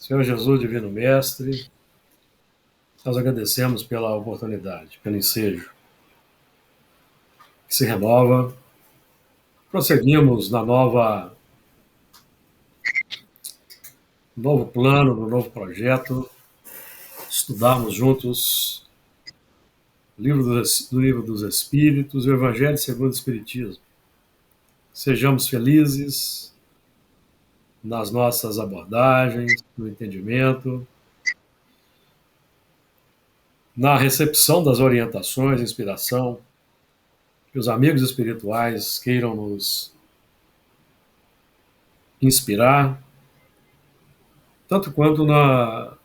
Senhor Jesus, Divino Mestre, nós agradecemos pela oportunidade, pelo ensejo que se renova. Prosseguimos no novo plano, no novo projeto. Estudamos juntos o livro dos Espíritos e o Evangelho segundo o Espiritismo. Sejamos felizes nas nossas abordagens, no entendimento, na recepção das orientações, inspiração, que os amigos espirituais queiram nos inspirar, tanto quanto na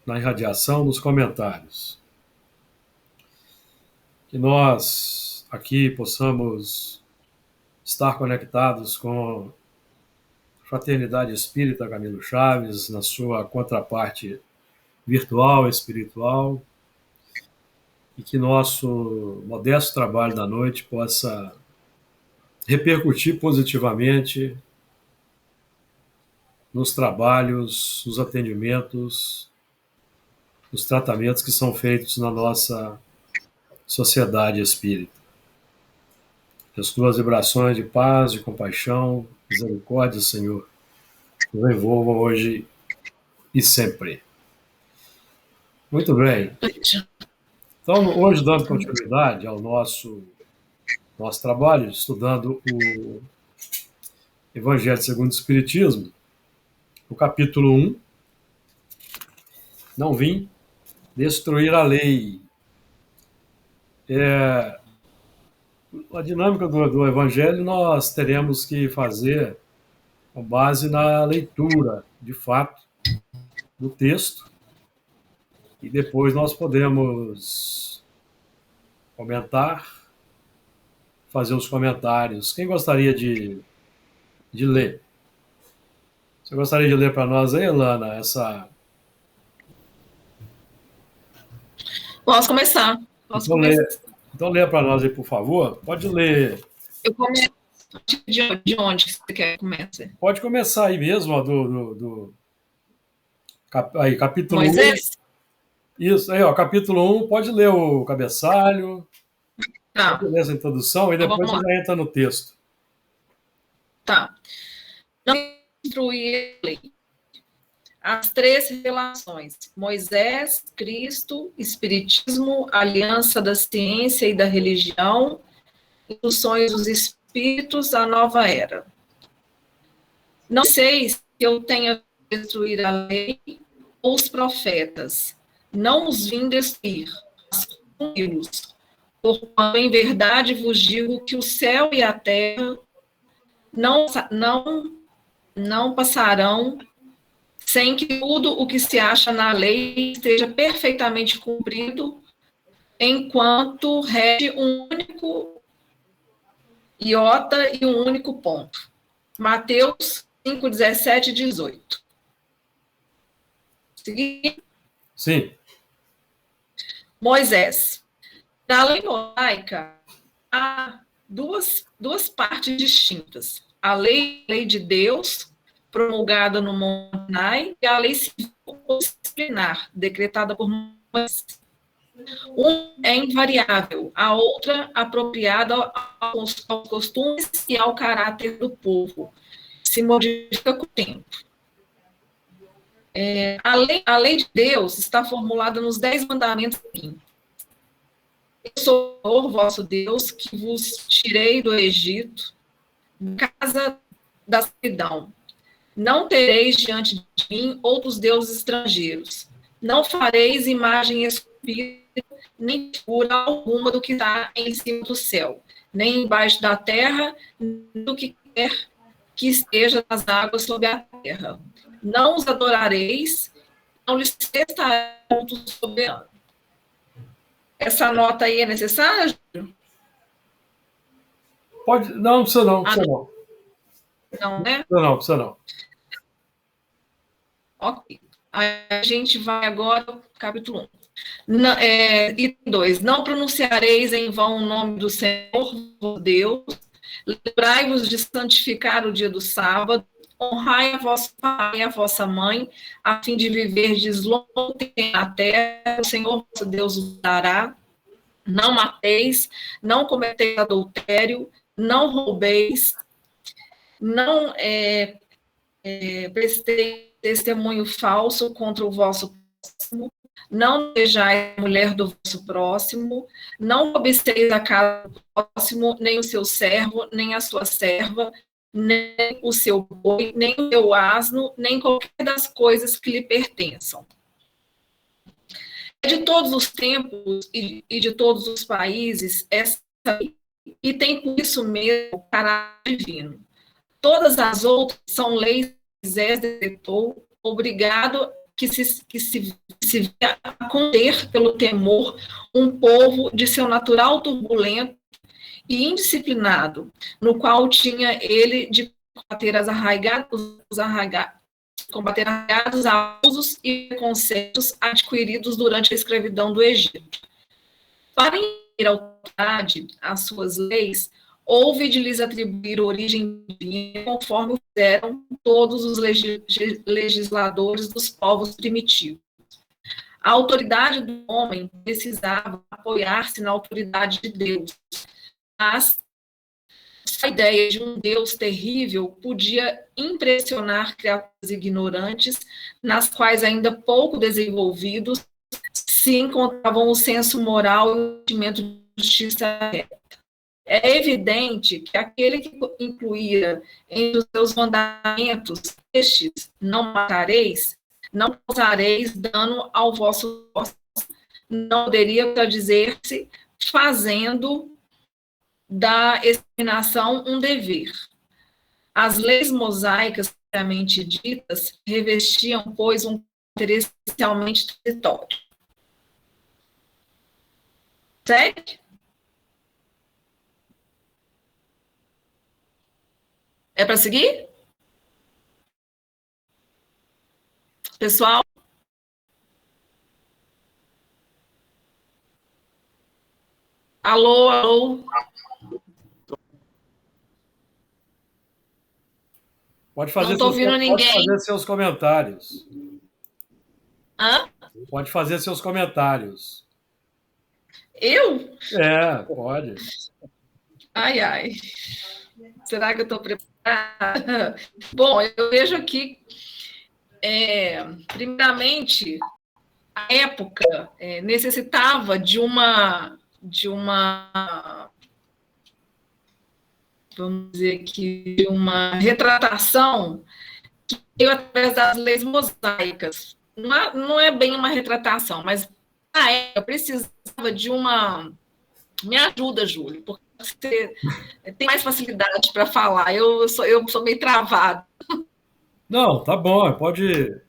irradiação dos comentários. Que nós aqui possamos estar conectados com a Fraternidade Espírita Camilo Chaves, na sua contraparte virtual e espiritual, e que nosso modesto trabalho da noite possa repercutir positivamente nos trabalhos, nos atendimentos, nos tratamentos que são feitos na nossa sociedade espírita. Que as tuas vibrações de paz, de compaixão, misericórdia, Senhor, nos envolvam hoje e sempre. Muito bem. Então, hoje, dando continuidade ao nosso trabalho, estudando o Evangelho segundo o Espiritismo, o capítulo 1, não vim destruir a lei. A dinâmica do Evangelho nós teremos que fazer com base na leitura, de fato, do texto, e depois nós podemos comentar, fazer os comentários. Quem gostaria de ler? Você gostaria de ler para nós aí, Elana, essa... Posso começar. Então leia para nós aí, por favor. Pode ler. Eu começo de onde você quer que comece? Pode começar aí mesmo, ó, aí, capítulo Moisés? 1. Isso, aí, ó, capítulo 1, pode ler o cabeçalho, Tá. pode ler essa introdução e depois você já entra no texto. Tá. Não instruir a lei. As três relações: Moisés, Cristo, Espiritismo, Aliança da Ciência e da Religião, Instruções dos Espíritos, a Nova Era. Não sei se eu tenho que destruir a lei ou os profetas. Não os vim destruir, mas cumpri-los. Porquanto em verdade vos digo que o céu e a terra não passarão sem que tudo o que se acha na lei esteja perfeitamente cumprido, enquanto rege um único iota e um único ponto. Mateus 5, 17 e 18. Seguinte? Sim. Moisés. Na lei mosaica, há duas partes distintas. A lei de Deus, promulgada no Monte Sinai, e a lei civil disciplinar, decretada por Moisés. Uma é invariável, a outra apropriada aos costumes e ao caráter do povo. Se modifica com o tempo. A lei de Deus está formulada nos 10 mandamentos seguintes. Eu sou o Senhor, vosso Deus, que vos tirei do Egito, da casa da servidão. Não tereis diante de mim outros deuses estrangeiros. Não fareis imagem esculpida, nem figura alguma do que está em cima do céu, nem embaixo da terra, nem do que quer que esteja nas águas sobre a terra. Não os adorareis, não lhes prestarei culto soberano. Essa nota aí é necessária, Júlio? Pode, não precisa não, precisa não. Não, né? Precisa não. Ok. A gente vai agora ao capítulo 1. Item 2. Não pronunciareis em vão o nome do Senhor, Deus. Lembrai-vos de santificar o dia do sábado. honrai a vosso pai e a vossa mãe, a fim de viverdes longo tempo na terra, o Senhor vosso Deus vos dará. Não mateis, não cometeis adultério, não roubeis, não presteis testemunho falso contra o vosso próximo, não desejais a mulher do vosso próximo, não cobiceis a casa do próximo, nem o seu servo, nem a sua serva, nem o seu boi, nem o seu asno, nem qualquer das coisas que lhe pertençam. De todos os tempos e de todos os países, essa e tem por isso mesmo caráter divino. Todas as outras são leis que Moisés decretou, obrigado que se via a conter pelo temor um povo de seu natural turbulento e indisciplinado, no qual tinha ele de combater arraigados abusos e preconceitos adquiridos durante a escravidão do Egito. Para impor autoridade às suas leis, houve de lhes atribuir origem divina, conforme fizeram todos os legisladores dos povos primitivos. A autoridade do homem precisava apoiar-se na autoridade de Deus, mas a ideia de um Deus terrível podia impressionar criaturas ignorantes, nas quais ainda pouco desenvolvidos se encontravam o senso moral e o sentimento de justiça reta. É evidente que aquele que incluía entre os seus mandamentos estes, não matareis, não causareis dano ao vosso próximo, não poderia dizer-se fazendo da exterminação um dever. As leis mosaicas, propriamente ditas, revestiam, pois, um caráter essencialmente transitório. Segue? É para seguir? Pessoal? Alô, alô? Pode fazer, não estou ouvindo ninguém. Pode fazer seus comentários. Hã? Pode fazer seus comentários. Eu? É, pode. Ai, ai. Será que eu estou preparada? Bom, eu vejo aqui, primeiramente, a época necessitava de uma, vamos dizer aqui, de uma retratação que veio através das leis mosaicas. Não é bem uma retratação, mas na época precisava de uma... Me ajuda, Júlio, porque você tem mais facilidade para falar. Eu sou meio travado. Não, tá bom, pode...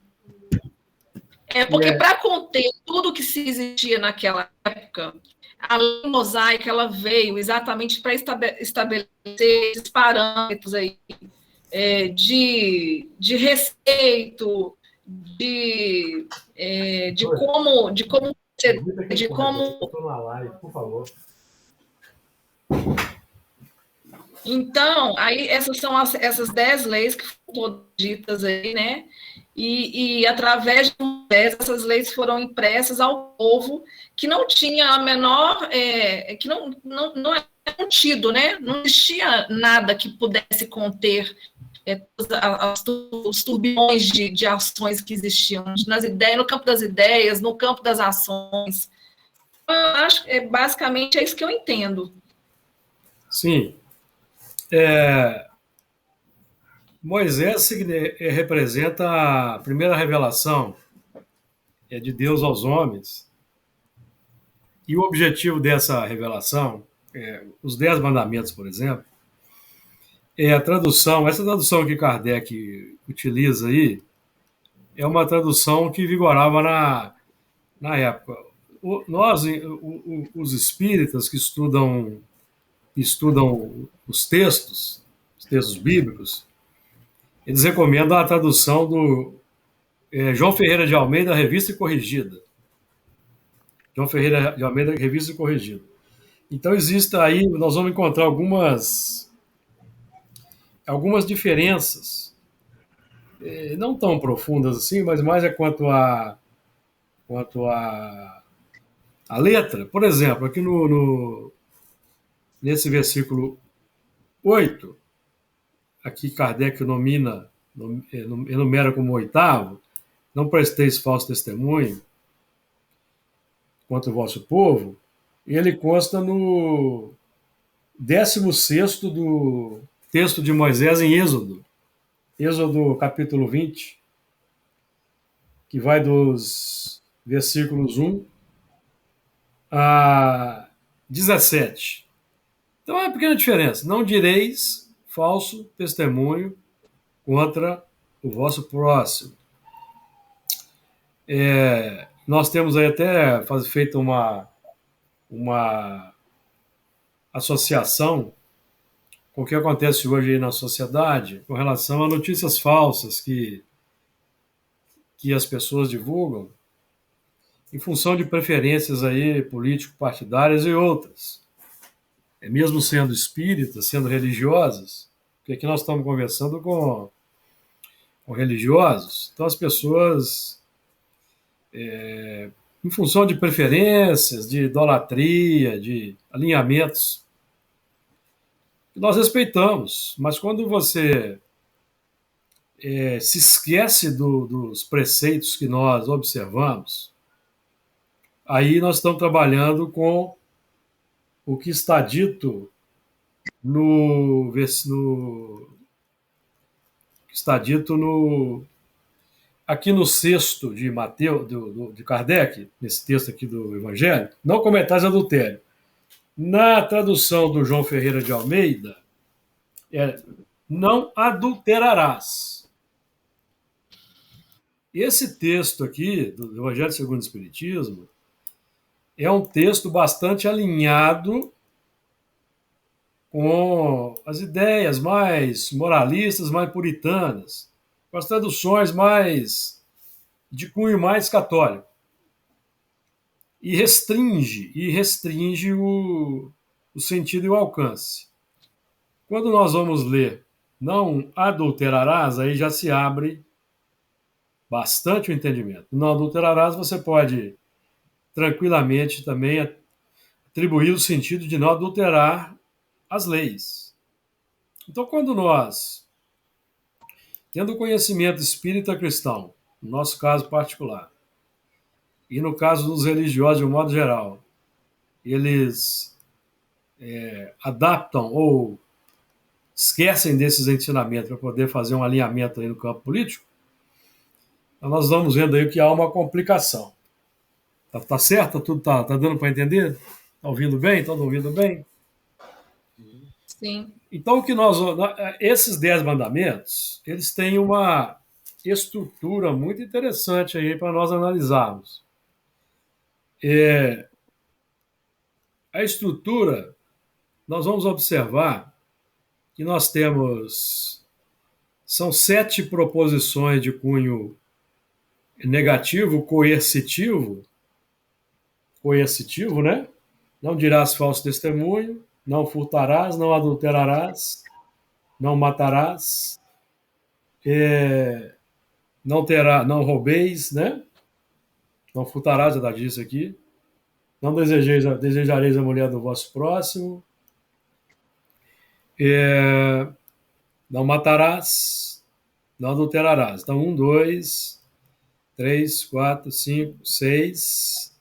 Porque para conter tudo que se existia naquela época, a lei mosaica ela veio exatamente para estabelecer esses parâmetros aí, de respeito, de como por favor. Então, aí essas são essas 10 leis que foram ditas aí, né? E através de essas leis foram impressas ao povo que não tinha a menor, que não é contido, né? Não existia nada que pudesse conter os turbilhões de ações que existiam nas ideias, no campo das ideias, no campo das ações. Eu acho que basicamente é isso que eu entendo. Sim. Moisés representa a primeira revelação de Deus aos homens. E o objetivo dessa revelação, os 10 mandamentos, por exemplo, é a tradução. Essa tradução que Kardec utiliza aí é uma tradução que vigorava na época. Os espíritas que estudam os textos bíblicos, eles recomendam a tradução do João Ferreira de Almeida, Revista e Corrigida. João Ferreira de Almeida, Revista e Corrigida. Então, nós vamos encontrar algumas diferenças não tão profundas assim, mas mais é quanto a letra. Por exemplo, aqui nesse versículo 8, aqui Kardec enumera como oitavo: não presteis falso testemunho contra o vosso povo, e ele consta no 16º do texto de Moisés em Êxodo capítulo 20, que vai dos versículos 1 a 17. Então é uma pequena diferença. Não direis falso testemunho contra o vosso próximo. Nós temos aí até feito uma associação com o que acontece hoje aí na sociedade com relação a notícias falsas que as pessoas divulgam em função de preferências aí político-partidárias e outras. Mesmo sendo espíritas, sendo religiosas, porque aqui nós estamos conversando com religiosos, então as pessoas, em função de preferências, de idolatria, de alinhamentos, nós respeitamos, mas quando você se esquece dos preceitos que nós observamos, aí nós estamos trabalhando com o que está dito aqui no sexto de Mateus, de Kardec, nesse texto aqui do Evangelho, não cometais adultério. Na tradução do João Ferreira de Almeida, não adulterarás. Esse texto aqui, do Evangelho segundo o Espiritismo, é um texto bastante alinhado com as ideias mais moralistas, mais puritanas, com as traduções mais de cunho mais católico. E restringe o sentido e o alcance. Quando nós vamos ler não adulterarás, aí já se abre bastante o entendimento. Não adulterarás, você pode tranquilamente também atribuir o sentido de não adulterar as leis. Então, quando nós, tendo conhecimento espírita cristão, no nosso caso particular, e no caso dos religiosos de um modo geral, eles adaptam ou esquecem desses ensinamentos para poder fazer um alinhamento aí no campo político, então nós vamos vendo aí que há uma complicação. Tá certo? Tudo tá dando para entender? Tá ouvindo bem? Estão ouvindo bem? Sim. Então, esses 10 mandamentos, eles têm uma estrutura muito interessante aí para nós analisarmos. A estrutura, nós vamos observar que nós são 7 proposições de cunho negativo, coercitivo, né? Não dirás falso testemunho, não furtarás, não adulterarás, não matarás, não roubeis, né? Não furtarás, já disse aqui. Não desejareis a mulher do vosso próximo. Não matarás, não adulterarás. Então, 1, 2, 3, 4, 5, 6,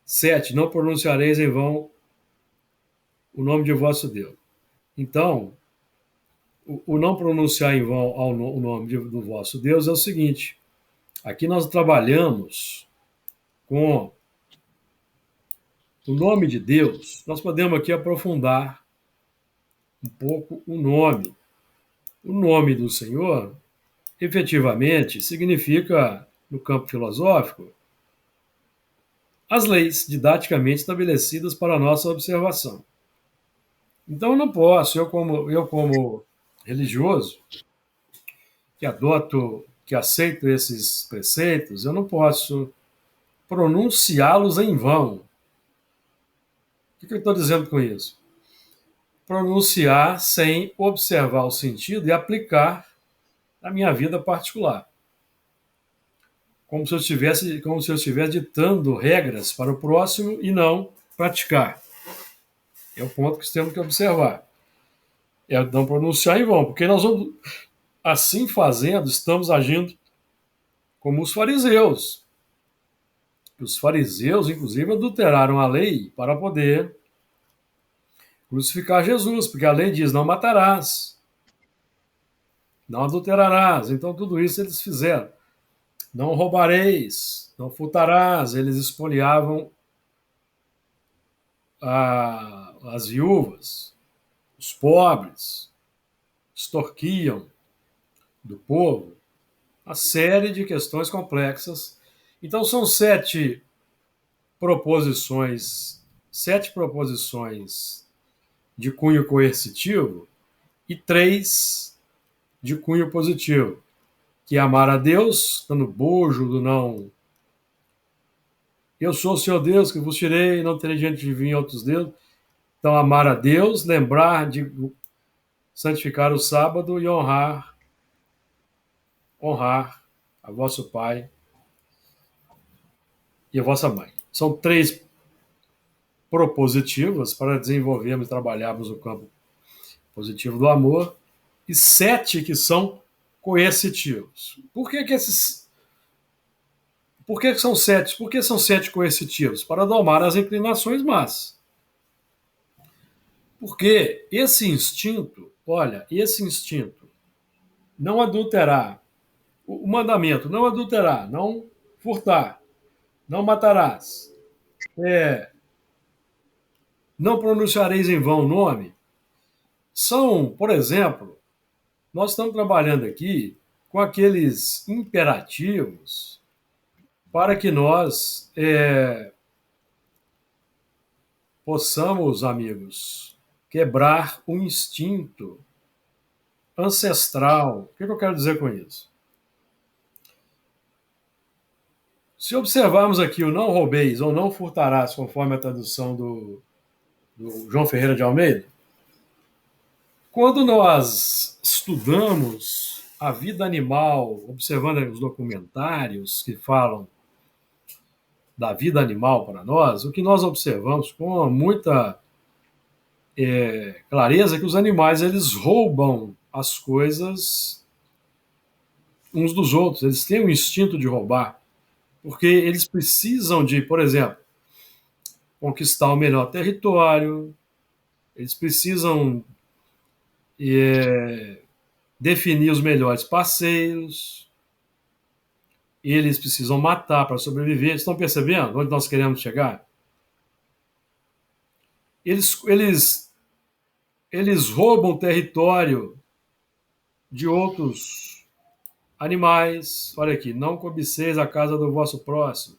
7. Não pronunciareis em vão o nome de vosso Deus. Então, o não pronunciar em vão o nome do vosso Deus é o seguinte: aqui nós trabalhamos com o nome de Deus. Nós podemos aqui aprofundar um pouco o nome. O nome do Senhor, efetivamente, significa, no campo filosófico, as leis didaticamente estabelecidas para a nossa observação. Então, eu não posso, eu como religioso, que aceito esses preceitos, eu não posso pronunciá-los em vão. O que eu estou dizendo com isso? pronunciar sem observar o sentido e aplicar na minha vida particular. Como se eu estivesse ditando regras para o próximo e não praticar. É o ponto que temos que observar. É não pronunciar em vão, porque nós vamos, assim fazendo, estamos agindo como os fariseus. Os fariseus, inclusive, adulteraram a lei para poder crucificar Jesus, porque a lei diz: não matarás, não adulterarás. Então, tudo isso eles fizeram. Não roubareis, não furtarás. Eles espoliavam as viúvas, os pobres, extorquiam do povo. Uma série de questões complexas. Então, são sete proposições de cunho coercitivo e 3 de cunho positivo, que é amar a Deus, dando bojo do não. Eu sou o Senhor Deus que vos tirei, não terei diante de vir outros deuses. Então, amar a Deus, lembrar de santificar o sábado e honrar a vosso pai e a vossa mãe. São 3 propositivas para desenvolvermos e trabalharmos o campo positivo do amor, e 7 que são coercitivos. Por que são 7? Por que são 7 coercitivos? Para domar as inclinações más. Porque esse instinto, não adulterar, o mandamento, não adulterar, não furtar, não matarás, não pronunciareis em vão o nome, são, por exemplo, nós estamos trabalhando aqui com aqueles imperativos para que nós possamos, amigos, quebrar o instinto ancestral. O que eu quero dizer com isso? Se observarmos aqui o não roubeis ou não furtarás, conforme a tradução do João Ferreira de Almeida, quando nós estudamos a vida animal, observando os documentários que falam da vida animal para nós, o que nós observamos com muita clareza é que os animais eles roubam as coisas uns dos outros, eles têm um instinto de roubar, porque eles precisam de, por exemplo, conquistar o melhor território, eles precisam definir os melhores parceiros, eles precisam matar para sobreviver. Estão percebendo onde nós queremos chegar? Eles roubam território de outros animais. Olha aqui, não cobiceis a casa do vosso próximo.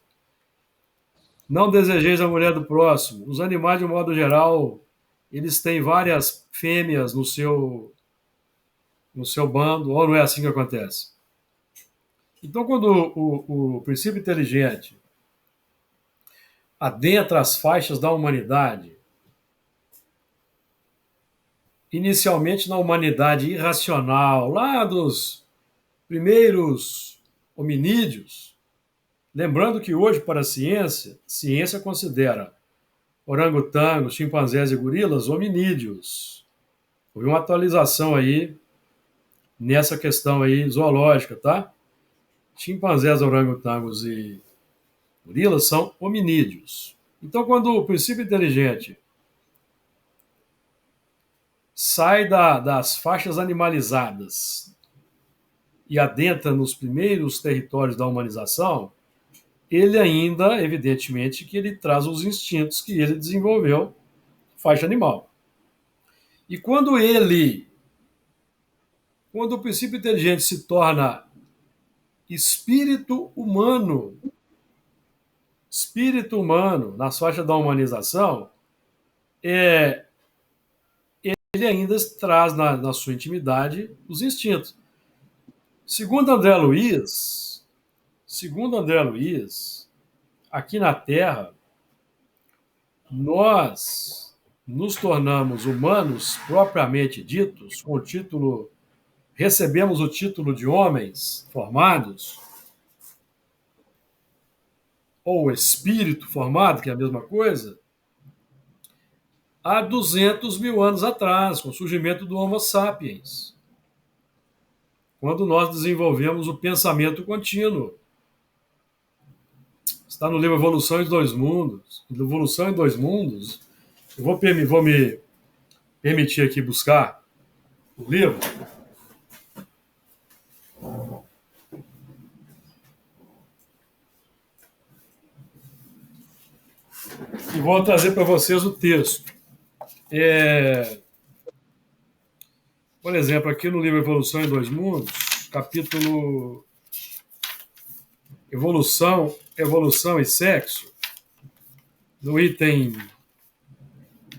Não desejeis a mulher do próximo. Os animais, de um modo geral, eles têm várias fêmeas no seu bando, ou não é assim que acontece? Então, quando o princípio inteligente adentra as faixas da humanidade, inicialmente na humanidade irracional, lá dos primeiros hominídeos, lembrando que hoje, para a ciência considera orangotangos, chimpanzés e gorilas hominídeos. Houve uma atualização aí nessa questão aí zoológica, tá? Chimpanzés, orangotangos e gorilas são hominídeos. Então, quando o princípio inteligente sai das faixas animalizadas e adentra nos primeiros territórios da humanização, ele ainda, evidentemente, que ele traz os instintos que ele desenvolveu, faixa animal. E quando o princípio inteligente se torna espírito humano, nas faixas da humanização, ele ainda traz na sua intimidade os instintos. Segundo André Luiz, aqui na Terra, nós nos tornamos humanos propriamente ditos, com o título, recebemos o título de homens formados, ou espírito formado, que é a mesma coisa, há 200 mil anos atrás, com o surgimento do Homo sapiens, quando nós desenvolvemos o pensamento contínuo. Está no livro Evolução em Dois Mundos. Evolução em Dois Mundos. Eu vou me permitir aqui buscar o livro. E vou trazer para vocês o texto. Por exemplo, aqui no livro Evolução em Dois Mundos, capítulo Evolução e Sexo, no item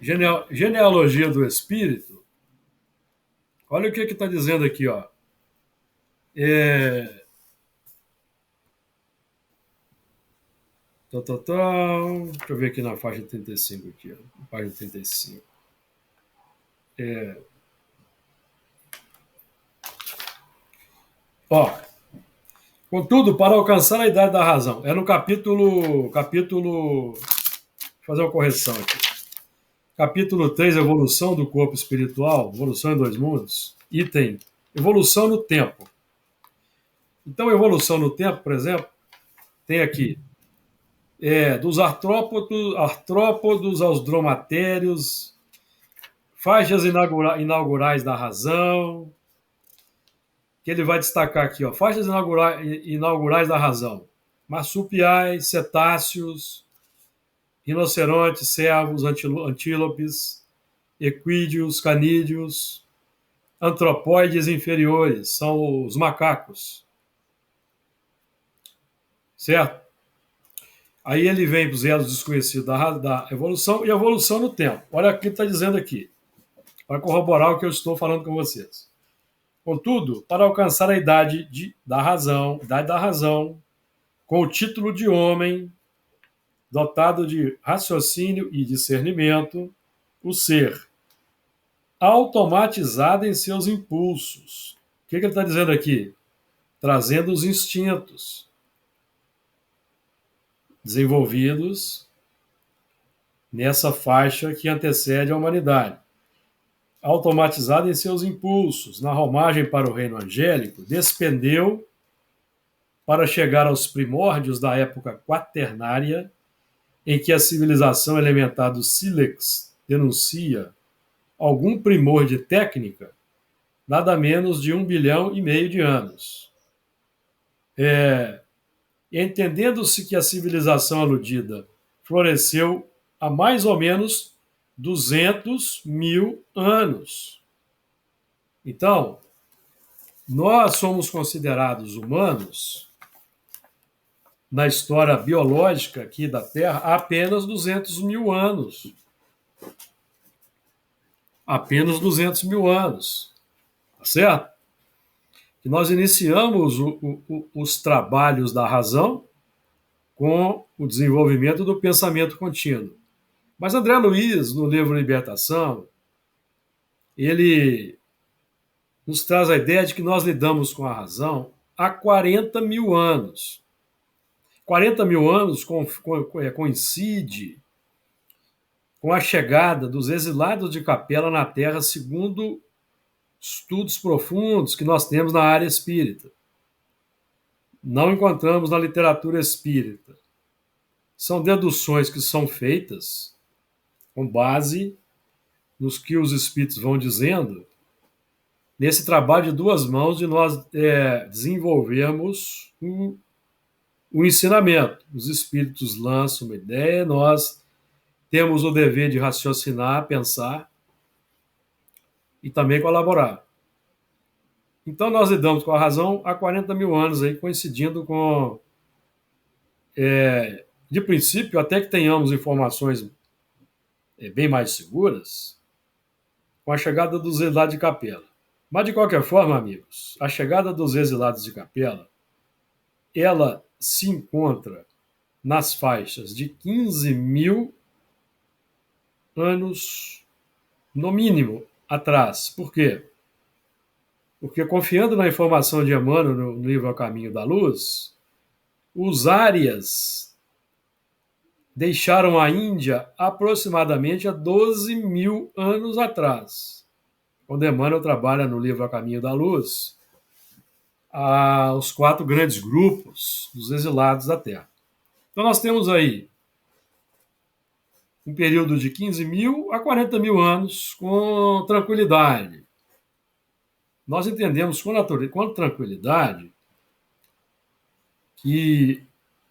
Genealogia do Espírito, olha o que está dizendo aqui, ó. Deixa eu ver aqui na faixa 35, aqui, ó, página 35. Ó, contudo, para alcançar a idade da razão, é no capítulo, vou fazer uma correção aqui. Capítulo 3, Evolução do Corpo Espiritual, Evolução em Dois Mundos, item Evolução no Tempo. Então, evolução no tempo, por exemplo, tem aqui dos artrópodos aos dromatérios, faixas inaugurais da razão, que ele vai destacar aqui, ó, faixas inaugurais da razão, marsupiais, cetáceos, rinocerontes, cervos, antílopes, equídeos, canídeos, antropóides inferiores, são os macacos, certo? Aí ele vem para os elos desconhecidos da evolução e evolução no tempo. Olha o que está dizendo aqui, para corroborar o que eu estou falando com vocês. Contudo, para alcançar a idade da razão, com o título de homem, dotado de raciocínio e discernimento, o ser, automatizado em seus impulsos. O que ele está dizendo aqui? Trazendo os instintos desenvolvidos nessa faixa que antecede a humanidade. Automatizado em seus impulsos, na romagem para o reino angélico, despendeu para chegar aos primórdios da época quaternária, em que a civilização elementar do Sílex denuncia algum primor de técnica, nada menos de 1,5 bilhão de anos. Entendendo-se que a civilização aludida floresceu há mais ou menos 200 mil anos. Então, nós somos considerados humanos na história biológica aqui da Terra há apenas 200 mil anos. Apenas 200 mil anos. Tá certo? Que nós iniciamos os trabalhos da razão com o desenvolvimento do pensamento contínuo. Mas André Luiz, no livro Libertação, ele nos traz a ideia de que nós lidamos com a razão há 40 mil anos. 40 mil anos coincide com a chegada dos exilados de Capela na Terra, segundo estudos profundos que nós temos na área espírita. Não encontramos na literatura espírita. São deduções que são feitas com base nos que os espíritos vão dizendo, nesse trabalho de duas mãos de nós desenvolvermos o ensinamento. Os espíritos lançam uma ideia, nós temos o dever de raciocinar, pensar e também colaborar. Então, nós lidamos com a razão há 40 mil anos, aí, coincidindo com, de princípio, até que tenhamos informações bem mais seguras, com a chegada dos exilados de Capela. Mas, de qualquer forma, amigos, a chegada dos exilados de Capela, ela se encontra nas faixas de 15 mil anos no mínimo, atrás. Por quê? Porque, confiando na informação de Emmanuel no livro A Caminho da Luz, os árias deixaram a Índia aproximadamente há 12 mil anos atrás. Quando Emmanuel trabalha no livro A Caminho da Luz, os 4 grandes grupos dos exilados da Terra. Então, nós temos aí um período de 15 mil a 40 mil anos com tranquilidade. Nós entendemos com tranquilidade que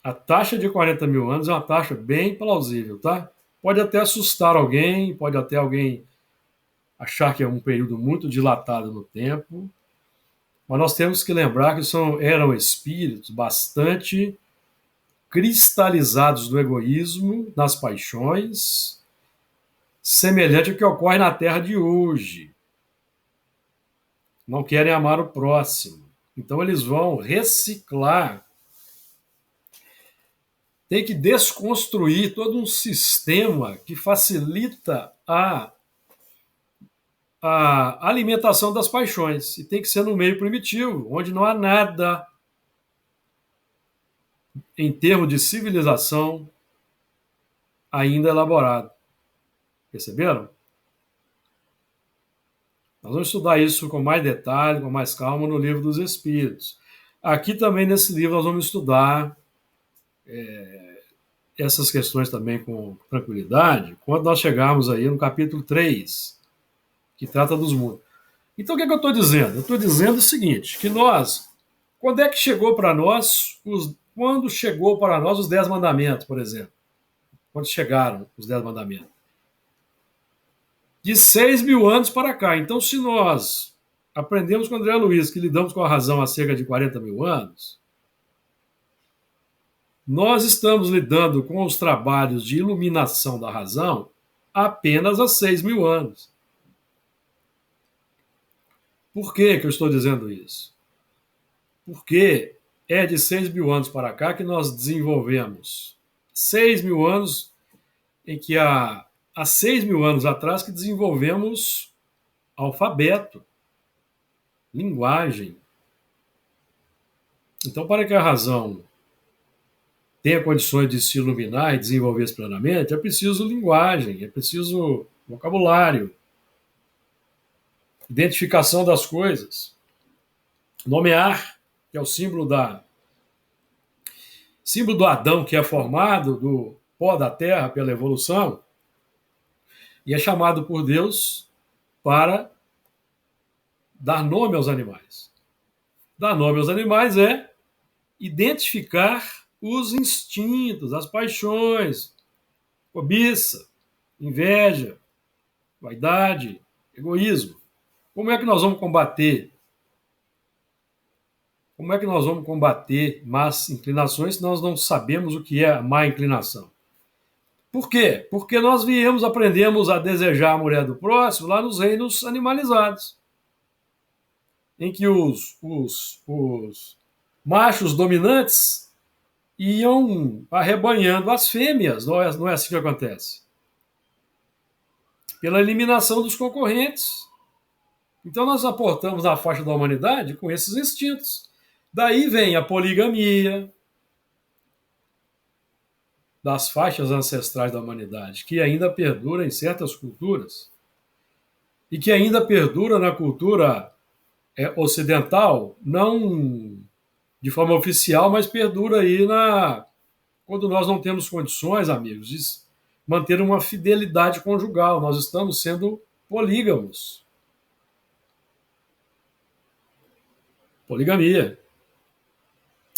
a taxa de 40 mil anos é uma taxa bem plausível, tá? Pode até assustar alguém, pode até alguém achar que é um período muito dilatado no tempo, mas nós temos que lembrar que eram espíritos bastante cristalizados no egoísmo, nas paixões, semelhante ao que ocorre na Terra de hoje. Não querem amar o próximo. Então eles vão reciclar. Tem que desconstruir todo um sistema que facilita a alimentação das paixões. E tem que ser no meio primitivo, onde não há nada em termos de civilização ainda elaborado. Perceberam? Nós vamos estudar isso com mais detalhe, com mais calma no Livro dos Espíritos. Aqui também nesse livro nós vamos estudar essas questões também com tranquilidade, quando nós chegarmos aí no capítulo 3, que trata dos mundos. Então, o que é que eu estou dizendo? Eu estou dizendo o seguinte, que nós, quando é que chegou para nós, quando chegou para nós os 10 mandamentos, por exemplo? Quando chegaram os 10 mandamentos? De 6 mil anos para cá. Então, se nós aprendemos com André Luiz que lidamos com a razão há cerca de 40 mil anos, nós estamos lidando com os trabalhos de iluminação da razão apenas há 6 mil anos. Por que eu estou dizendo isso? Porque é de 6 mil anos para cá que nós desenvolvemos 6 mil anos em que há 6 mil anos atrás que desenvolvemos alfabeto, linguagem. Então, para que a razão tenha condições de se iluminar e desenvolver-se plenamente, é preciso linguagem, é preciso vocabulário, identificação das coisas, nomear, que é o símbolo do Adão, que é formado do pó da terra pela evolução, e é chamado por Deus para dar nome aos animais. Dar nome aos animais é identificar os instintos, as paixões, cobiça, inveja, vaidade, egoísmo. Como é que nós vamos combater? Como é que nós vamos combater más inclinações se nós não sabemos o que é a má inclinação? Por quê? Porque nós aprendemos a desejar a mulher do próximo lá nos reinos animalizados, em que os machos dominantes iam arrebanhando as fêmeas, não é assim que acontece? Pela eliminação dos concorrentes. Então nós aportamos na faixa da humanidade com esses instintos. Daí vem a poligamia das faixas ancestrais da humanidade, que ainda perdura em certas culturas e que ainda perdura na cultura ocidental, não de forma oficial, mas perdura aí quando nós não temos condições, amigos, de manter uma fidelidade conjugal. Nós estamos sendo polígamos. Poligamia.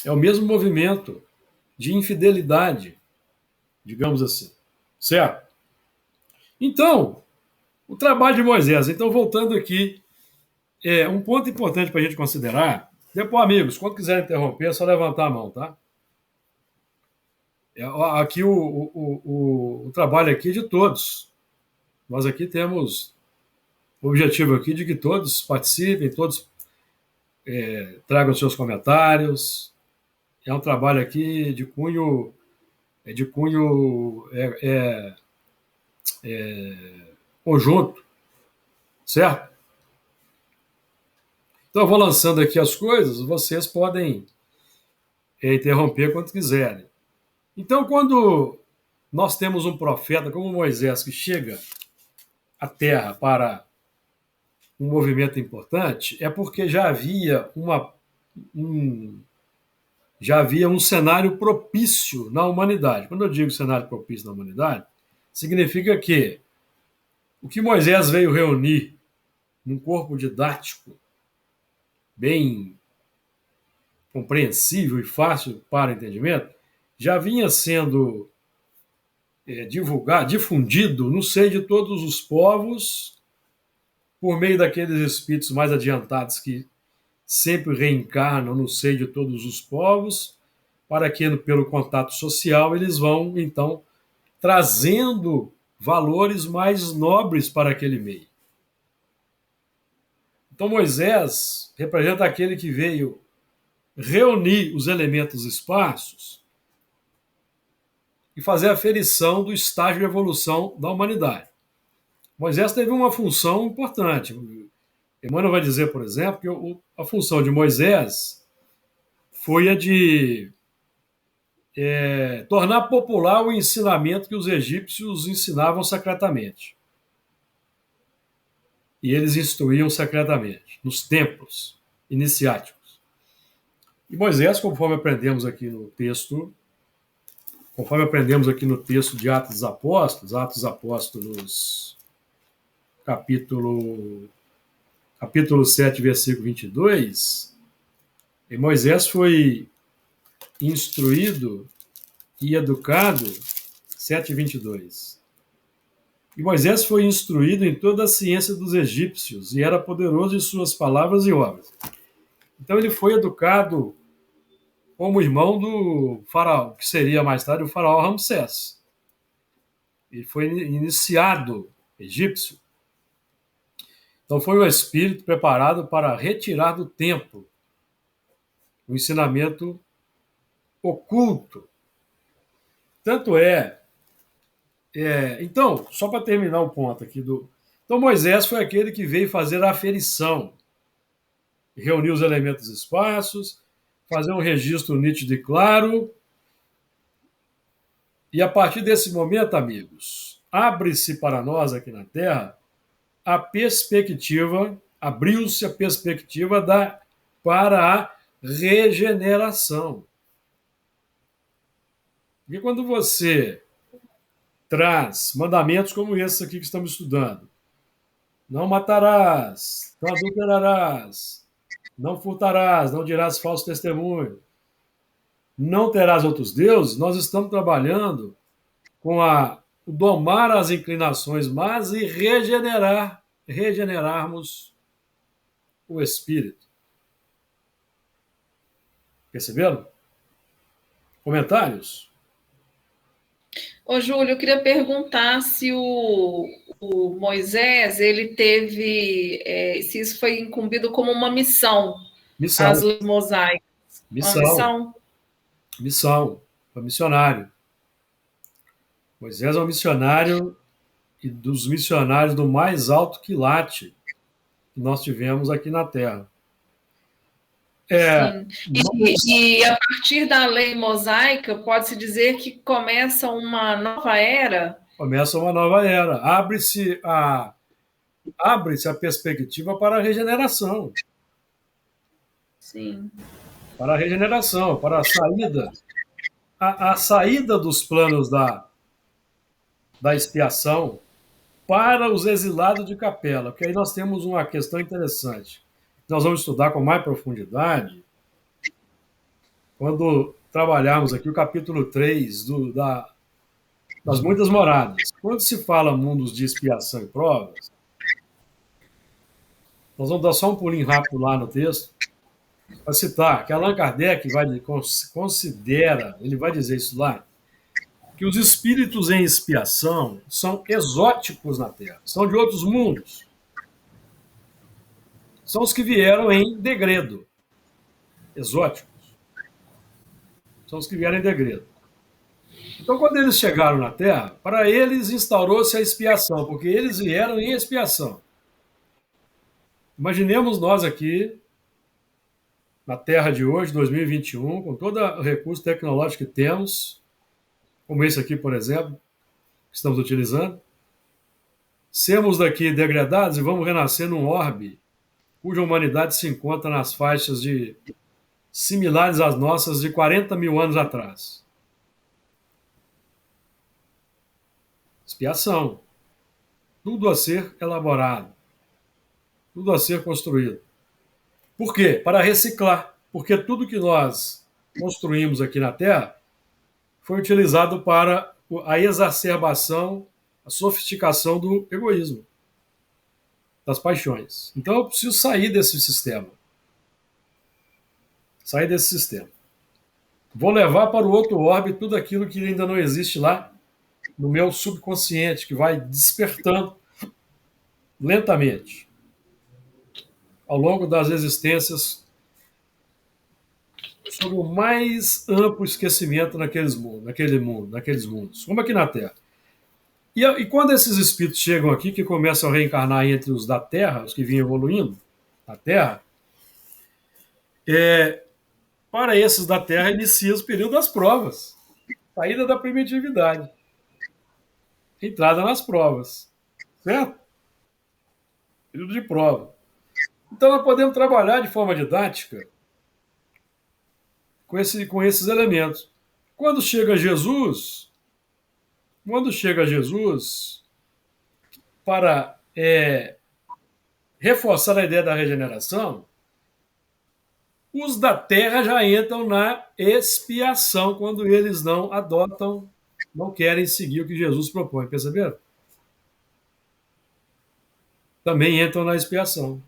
É o mesmo movimento de infidelidade, digamos assim. Certo? Então, o trabalho de Moisés. Então, voltando aqui, um ponto importante para a gente considerar. Depois, amigos, quando quiserem interromper, é só levantar a mão, tá? Aqui o trabalho aqui é de todos. Nós aqui temos o objetivo aqui de que todos participem, todos tragam seus comentários. É um trabalho aqui de cunho conjunto. certo? Então, eu vou lançando aqui as coisas, vocês podem interromper quando quiserem. Então, quando nós temos um profeta como Moisés que chega à terra para um movimento importante, é porque já havia um cenário propício na humanidade. Quando eu digo cenário propício na humanidade, significa que o que Moisés veio reunir num corpo didático bem compreensível e fácil para entendimento, já vinha sendo divulgado, difundido no seio de todos os povos, por meio daqueles espíritos mais adiantados que sempre reencarnam no seio de todos os povos, para que, pelo contato social, eles vão, então, trazendo valores mais nobres para aquele meio. Então, Moisés representa aquele que veio reunir os elementos esparsos e fazer a aferição do estágio de evolução da humanidade. Moisés teve uma função importante. Emmanuel vai dizer, por exemplo, que a função de Moisés foi a de tornar popular o ensinamento que os egípcios ensinavam secretamente. E eles instruíam secretamente, nos templos iniciáticos. E Moisés, conforme aprendemos aqui no texto de Atos dos Apóstolos, capítulo 7, versículo 22, e Moisés foi instruído e educado, 7:22. E Moisés foi instruído em toda a ciência dos egípcios e era poderoso em suas palavras e obras. Então ele foi educado como irmão do faraó, que seria mais tarde o faraó Ramsés. Ele foi iniciado egípcio. Então foi um espírito preparado para retirar do templo o ensinamento oculto. Tanto então, só para terminar o ponto aqui Então Moisés foi aquele que veio fazer a aferição, reunir os elementos esparsos, fazer um registro nítido e claro. E a partir desse momento, amigos, abre-se para nós aqui na Terra abriu-se a perspectiva para a regeneração. Porque quando você traz mandamentos como esse aqui que estamos estudando, não matarás, não adulterarás, não furtarás, não dirás falso testemunho, não terás outros deuses, nós estamos trabalhando com o domar as inclinações más e regenerarmos o espírito. Perceberam? Comentários? Ô, Júlio, eu queria perguntar se o Moisés, ele teve, se isso foi incumbido como uma missão. As leis mosaicas. Missão. Foi missionário. Moisés é um missionário e dos missionários do mais alto quilate que nós tivemos aqui na Terra. Sim. E a partir da lei mosaica, pode-se dizer que começa uma nova era? Começa uma nova era. Abre-se a perspectiva para a regeneração. Sim. Para a regeneração, para a saída. A saída dos planos da expiação para os exilados de capela. Porque aí nós temos uma questão interessante. Nós vamos estudar com mais profundidade quando trabalharmos aqui o capítulo 3 das muitas moradas. Quando se fala mundos de expiação e provas, nós vamos dar só um pulinho rápido lá no texto para citar que Allan Kardec ele vai dizer isso lá, que os espíritos em expiação são exóticos na Terra, são de outros mundos. São os que vieram em degredo. Exóticos. São os que vieram em degredo. Então, quando eles chegaram na Terra, para eles instaurou-se a expiação, porque eles vieram em expiação. Imaginemos nós aqui, na Terra de hoje, 2021, com todo o recurso tecnológico que temos, como esse aqui, por exemplo, que estamos utilizando, sermos daqui degradados e vamos renascer num orbe cuja humanidade se encontra nas faixas de similares às nossas de 40 mil anos atrás. Expiação. Tudo a ser elaborado. Tudo a ser construído. Por quê? Para reciclar. Porque tudo que nós construímos aqui na Terra foi utilizado para a exacerbação, a sofisticação do egoísmo, das paixões. Então eu preciso sair desse sistema. Sair desse sistema. Vou levar para o outro orbe tudo aquilo que ainda não existe lá no meu subconsciente, que vai despertando lentamente ao longo das existências sobre o mais amplo esquecimento naqueles mundos, como aqui na Terra. E quando esses espíritos chegam aqui, que começam a reencarnar entre os da Terra, os que vinham evoluindo na Terra, para esses da Terra inicia o período das provas, saída da primitividade, entrada nas provas, certo? Período de prova. Então nós podemos trabalhar de forma didática com esses elementos. Quando chega Jesus para reforçar a ideia da regeneração, os da Terra já entram na expiação quando eles não adotam, não querem seguir o que Jesus propõe, perceberam? Também entram na expiação.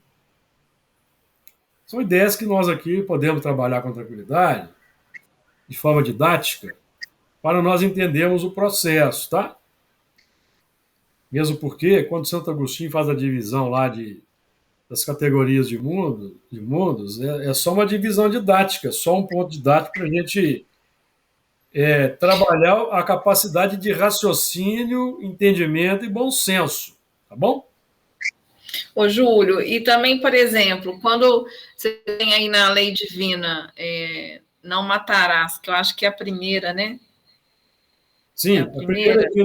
São ideias que nós aqui podemos trabalhar com tranquilidade, de forma didática, para nós entendermos o processo, tá? Mesmo porque, quando Santo Agostinho faz a divisão lá das categorias de mundos, é só uma divisão didática, só um ponto didático para a gente trabalhar a capacidade de raciocínio, entendimento e bom senso, tá bom? Ô, Júlio, e também, por exemplo, quando você tem aí na lei divina, não matarás, que eu acho que é a primeira, né? Sim, a primeira aqui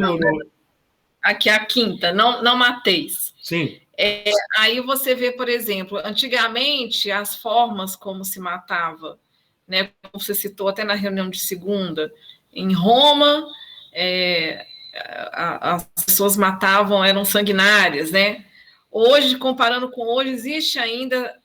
aqui é a quinta, não mateis. Sim. Aí você vê, por exemplo, antigamente as formas como se matava, né? Como você citou até na reunião de segunda, em Roma, as pessoas matavam, eram sanguinárias, né? Hoje, comparando com hoje, existe ainda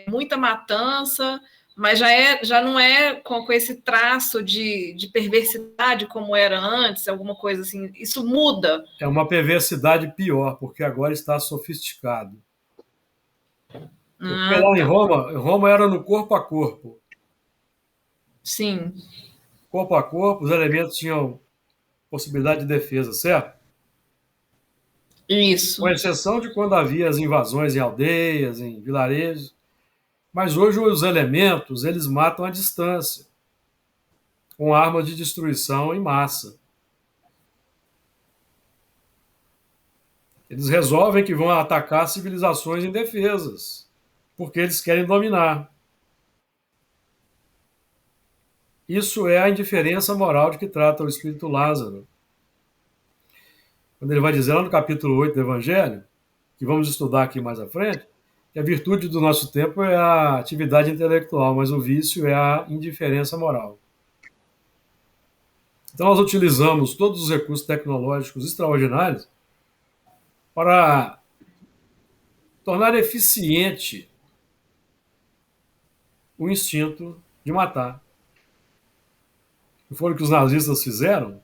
muita matança, mas já não é com esse traço de perversidade como era antes, alguma coisa assim. Isso muda. É uma perversidade pior, porque agora está sofisticado. Porque lá em Roma era no corpo a corpo. Sim. Corpo a corpo, os elementos tinham possibilidade de defesa, certo? Isso. Com exceção de quando havia as invasões em aldeias, em vilarejos. Mas hoje os elementos, eles matam à distância, com armas de destruição em massa. Eles resolvem que vão atacar civilizações indefesas, porque eles querem dominar. Isso é a indiferença moral de que trata o espírito Lázaro. Quando ele vai dizer lá no capítulo 8 do Evangelho, que vamos estudar aqui mais à frente, que a virtude do nosso tempo é a atividade intelectual, mas o vício é a indiferença moral. Então nós utilizamos todos os recursos tecnológicos extraordinários para tornar eficiente o instinto de matar. E foi o que os nazistas fizeram.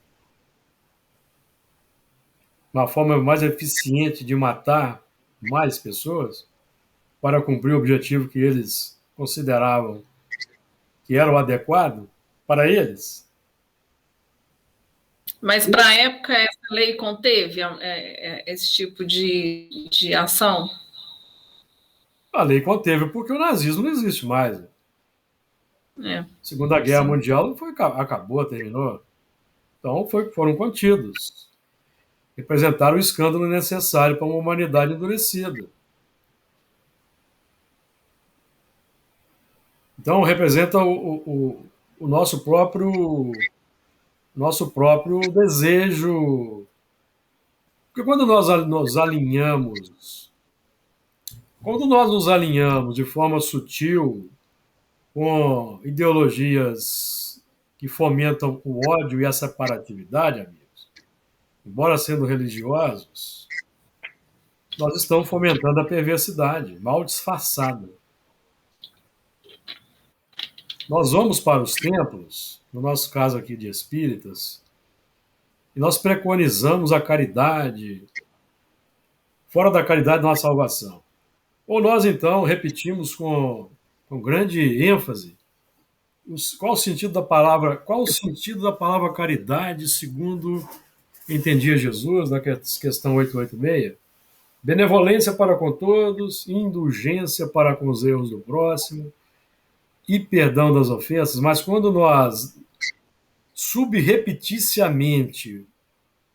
Uma forma mais eficiente de matar mais pessoas para cumprir o objetivo que eles consideravam que era o adequado para eles. Mas para a época essa lei conteve esse tipo de ação? A lei conteve porque o nazismo não existe mais. Segunda Guerra Mundial acabou, terminou. Então foram contidos. Representaram o escândalo necessário para uma humanidade endurecida. Então, representa o nosso próprio desejo. Porque quando nós nos alinhamos de forma sutil com ideologias que fomentam o ódio e a separatividade, amigos, embora sendo religiosos, nós estamos fomentando a perversidade, mal disfarçada. Nós vamos para os templos, no nosso caso aqui de espíritas, e nós preconizamos a caridade, fora da caridade não há salvação. Ou nós, então, repetimos com grande ênfase qual o sentido da palavra caridade, segundo entendia Jesus, na questão 886? Benevolência para com todos, indulgência para com os erros do próximo e perdão das ofensas, mas quando nós subrepeticiamente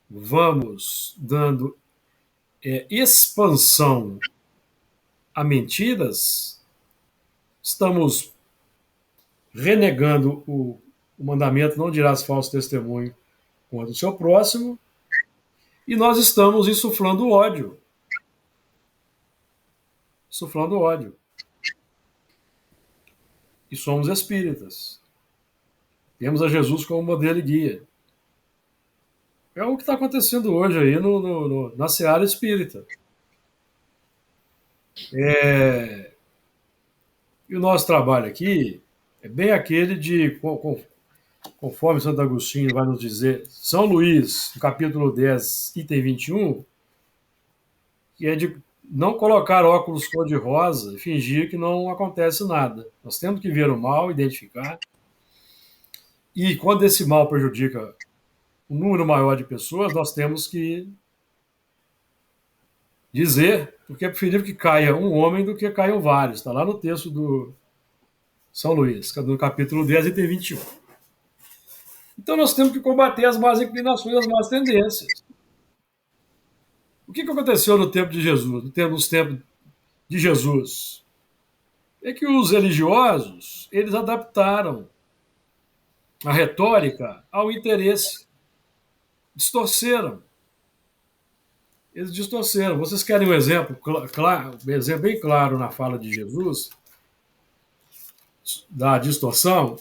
vamos dando expansão a mentiras, estamos renegando o mandamento não dirás falso testemunho contra o seu próximo, e nós estamos insuflando ódio. Insuflando ódio. E somos espíritas. Temos a Jesus como modelo e guia. É o que está acontecendo hoje aí na seara espírita. E o nosso trabalho aqui é bem aquele de, conforme Santo Agostinho vai nos dizer, São Luís, no capítulo 10, item 21, que é de não colocar óculos cor-de-rosa e fingir que não acontece nada. Nós temos que ver o mal, identificar, e quando esse mal prejudica um número maior de pessoas, nós temos que dizer, porque é preferível que caia um homem do que caiam vários. Está lá no texto do São Luís, no capítulo 10, item 21. Então nós temos que combater as más inclinações, as más tendências. O que aconteceu no tempo de Jesus, nos tempos de Jesus? É que os religiosos, eles adaptaram a retórica ao interesse. Distorceram. Eles distorceram. Vocês querem um exemplo bem claro na fala de Jesus da distorção?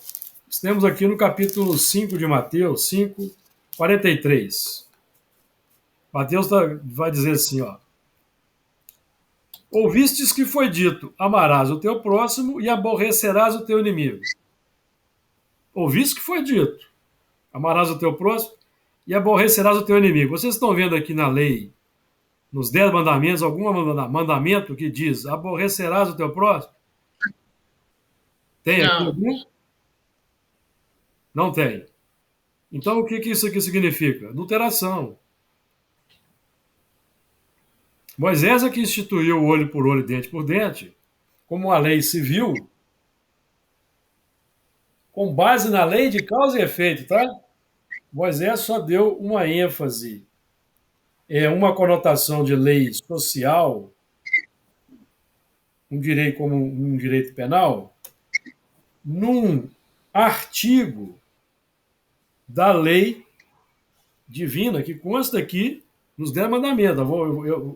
Temos aqui no capítulo 5 de Mateus, 5, 43. Mateus vai dizer assim, ó. Ouvistes que foi dito, amarás o teu próximo e aborrecerás o teu inimigo. Ouviste que foi dito, amarás o teu próximo e aborrecerás o teu inimigo. Vocês estão vendo aqui na lei, nos 10 mandamentos, algum mandamento que diz aborrecerás o teu próximo? Tem aqui algum? Não tem. Então, o que isso aqui significa? Adulteração. Moisés é que instituiu o olho por olho, dente por dente, como uma lei civil, com base na lei de causa e efeito, tá? Moisés só deu uma ênfase, uma conotação de lei social, como um direito penal, num artigo da lei divina que consta aqui nos 10 mandamentos. Eu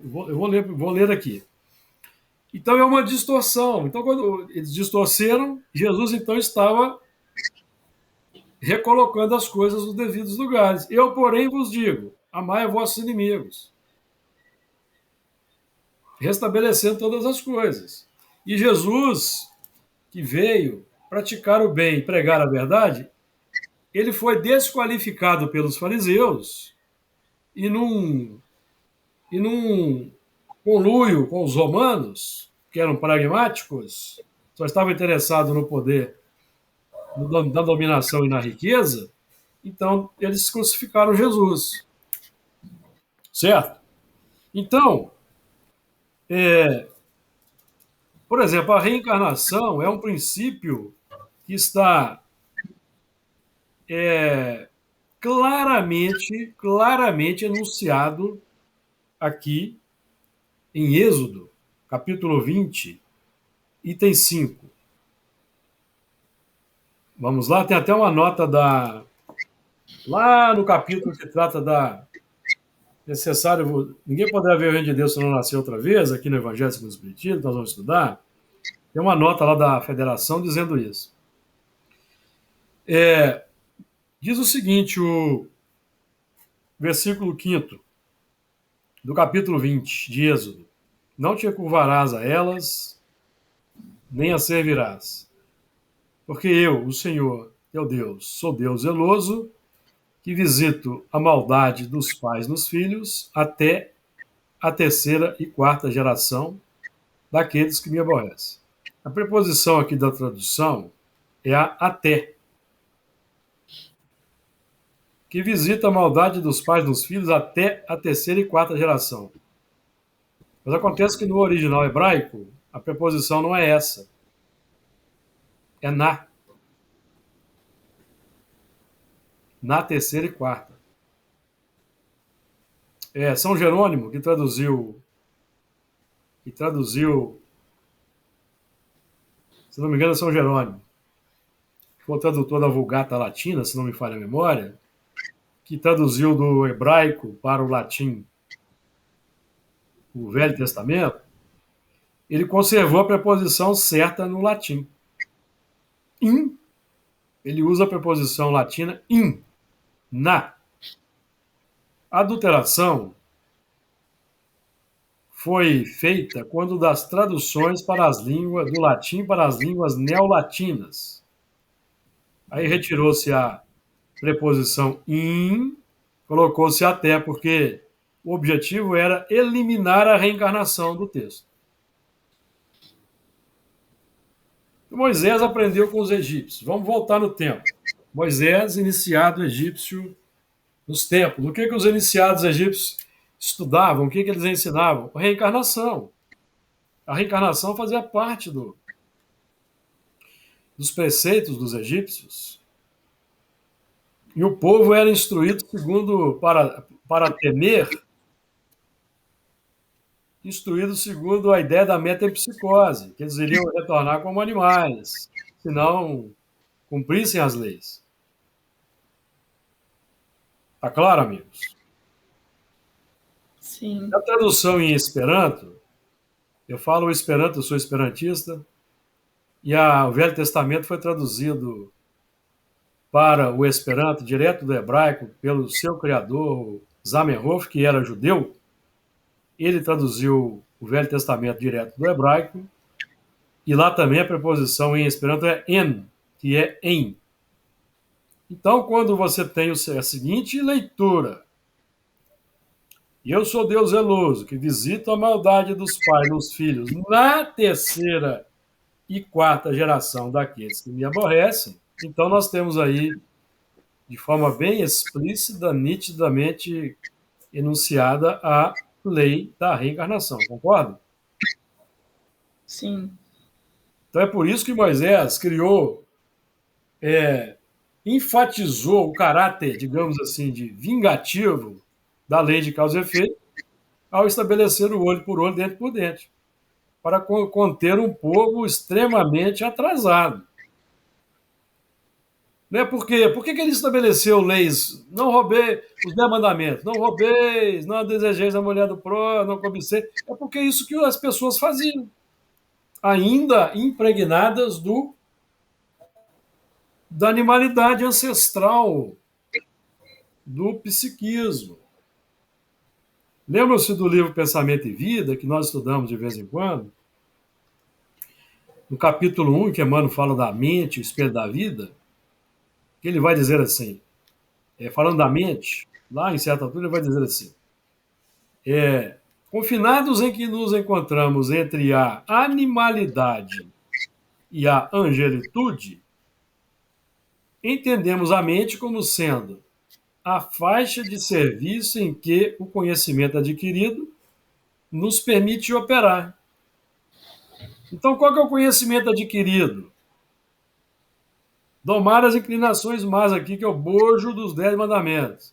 vou ler aqui. Então é uma distorção. Então, quando eles distorceram, Jesus então estava recolocando as coisas nos devidos lugares. Eu, porém, vos digo, amai a vossos inimigos, restabelecendo todas as coisas. E Jesus, que veio praticar o bem e pregar a verdade, ele foi desqualificado pelos fariseus e num conluio com os romanos, que eram pragmáticos, só estavam interessados no poder, na dominação e na riqueza, então eles crucificaram Jesus. Certo? Então, por exemplo, a reencarnação é um princípio que está claramente enunciado aqui em Êxodo, capítulo 20, item 5. Vamos lá, tem até uma nota lá no capítulo que trata da necessário. Ninguém poderá ver o reino de Deus se não nascer outra vez, aqui no Evangelho segundo o Espiritismo, nós vamos estudar. Tem uma nota lá da federação dizendo isso. Diz o seguinte, o versículo 5º do capítulo 20 de Êxodo: não te curvarás a elas, nem as servirás, porque eu, o Senhor, teu Deus, sou Deus zeloso, que visito a maldade dos pais nos filhos até a terceira e quarta geração daqueles que me aborrecem. A preposição aqui da tradução é a até, que visita a maldade dos pais nos filhos até a terceira e quarta geração. Mas acontece que no original hebraico, a preposição não é essa. É na. Na terceira e quarta. São Jerônimo, que traduziu, se não me engano, é São Jerônimo, que foi o tradutor da Vulgata Latina, se não me falha a memória, que traduziu do hebraico para o latim o Velho Testamento. Ele conservou a preposição certa no latim. In, ele usa a preposição latina in, na. A adulteração foi feita quando das traduções para as línguas do latim para as línguas neolatinas. Aí retirou-se a preposição in, colocou-se até, porque o objetivo era eliminar a reencarnação do texto. Moisés aprendeu com os egípcios. Vamos voltar no tempo. Moisés, iniciado egípcio nos templos. O que os iniciados egípcios estudavam? O que eles ensinavam? A reencarnação. A reencarnação fazia parte dos preceitos dos egípcios. E o povo era instruído segundo, para temer, instruído segundo a ideia da metempsicose, que eles iriam retornar como animais, se não cumprissem as leis. Tá claro, amigos? Sim. A tradução em Esperanto, eu falo Esperanto, eu sou esperantista, e o Velho Testamento foi traduzido para o Esperanto, direto do hebraico, pelo seu criador, Zamenhof, que era judeu. Ele traduziu o Velho Testamento direto do hebraico, e lá também a preposição em Esperanto é en, que é em. Então, quando você tem a seguinte leitura: e eu sou Deus zeloso, que visita a maldade dos pais nos filhos na terceira e quarta geração daqueles que me aborrecem, então nós temos aí, de forma bem explícita, nitidamente enunciada a lei da reencarnação, concorda? Sim. Então é por isso que Moisés criou, enfatizou o caráter, digamos assim, de vingativo da lei de causa e efeito, ao estabelecer o olho por olho, dente por dente, para conter um povo extremamente atrasado. Né? Por quê? Por que ele estabeleceu leis? Não roubei, os 10 mandamentos. Não roubeis, não desejeis a mulher do próximo, não cobiceis. É porque é isso que as pessoas faziam. Ainda impregnadas da animalidade ancestral, do psiquismo. Lembram-se do livro Pensamento e Vida, que nós estudamos de vez em quando? No capítulo 1, que Emmanuel fala da mente, o espelho da vida, que ele vai dizer assim, falando da mente, lá em certa altura ele vai dizer assim, confinados em que nos encontramos entre a animalidade e a angelitude, entendemos a mente como sendo a faixa de serviço em que o conhecimento adquirido nos permite operar. Então, qual que é o conhecimento adquirido? Domar as inclinações más aqui, que é o bojo dos 10 mandamentos.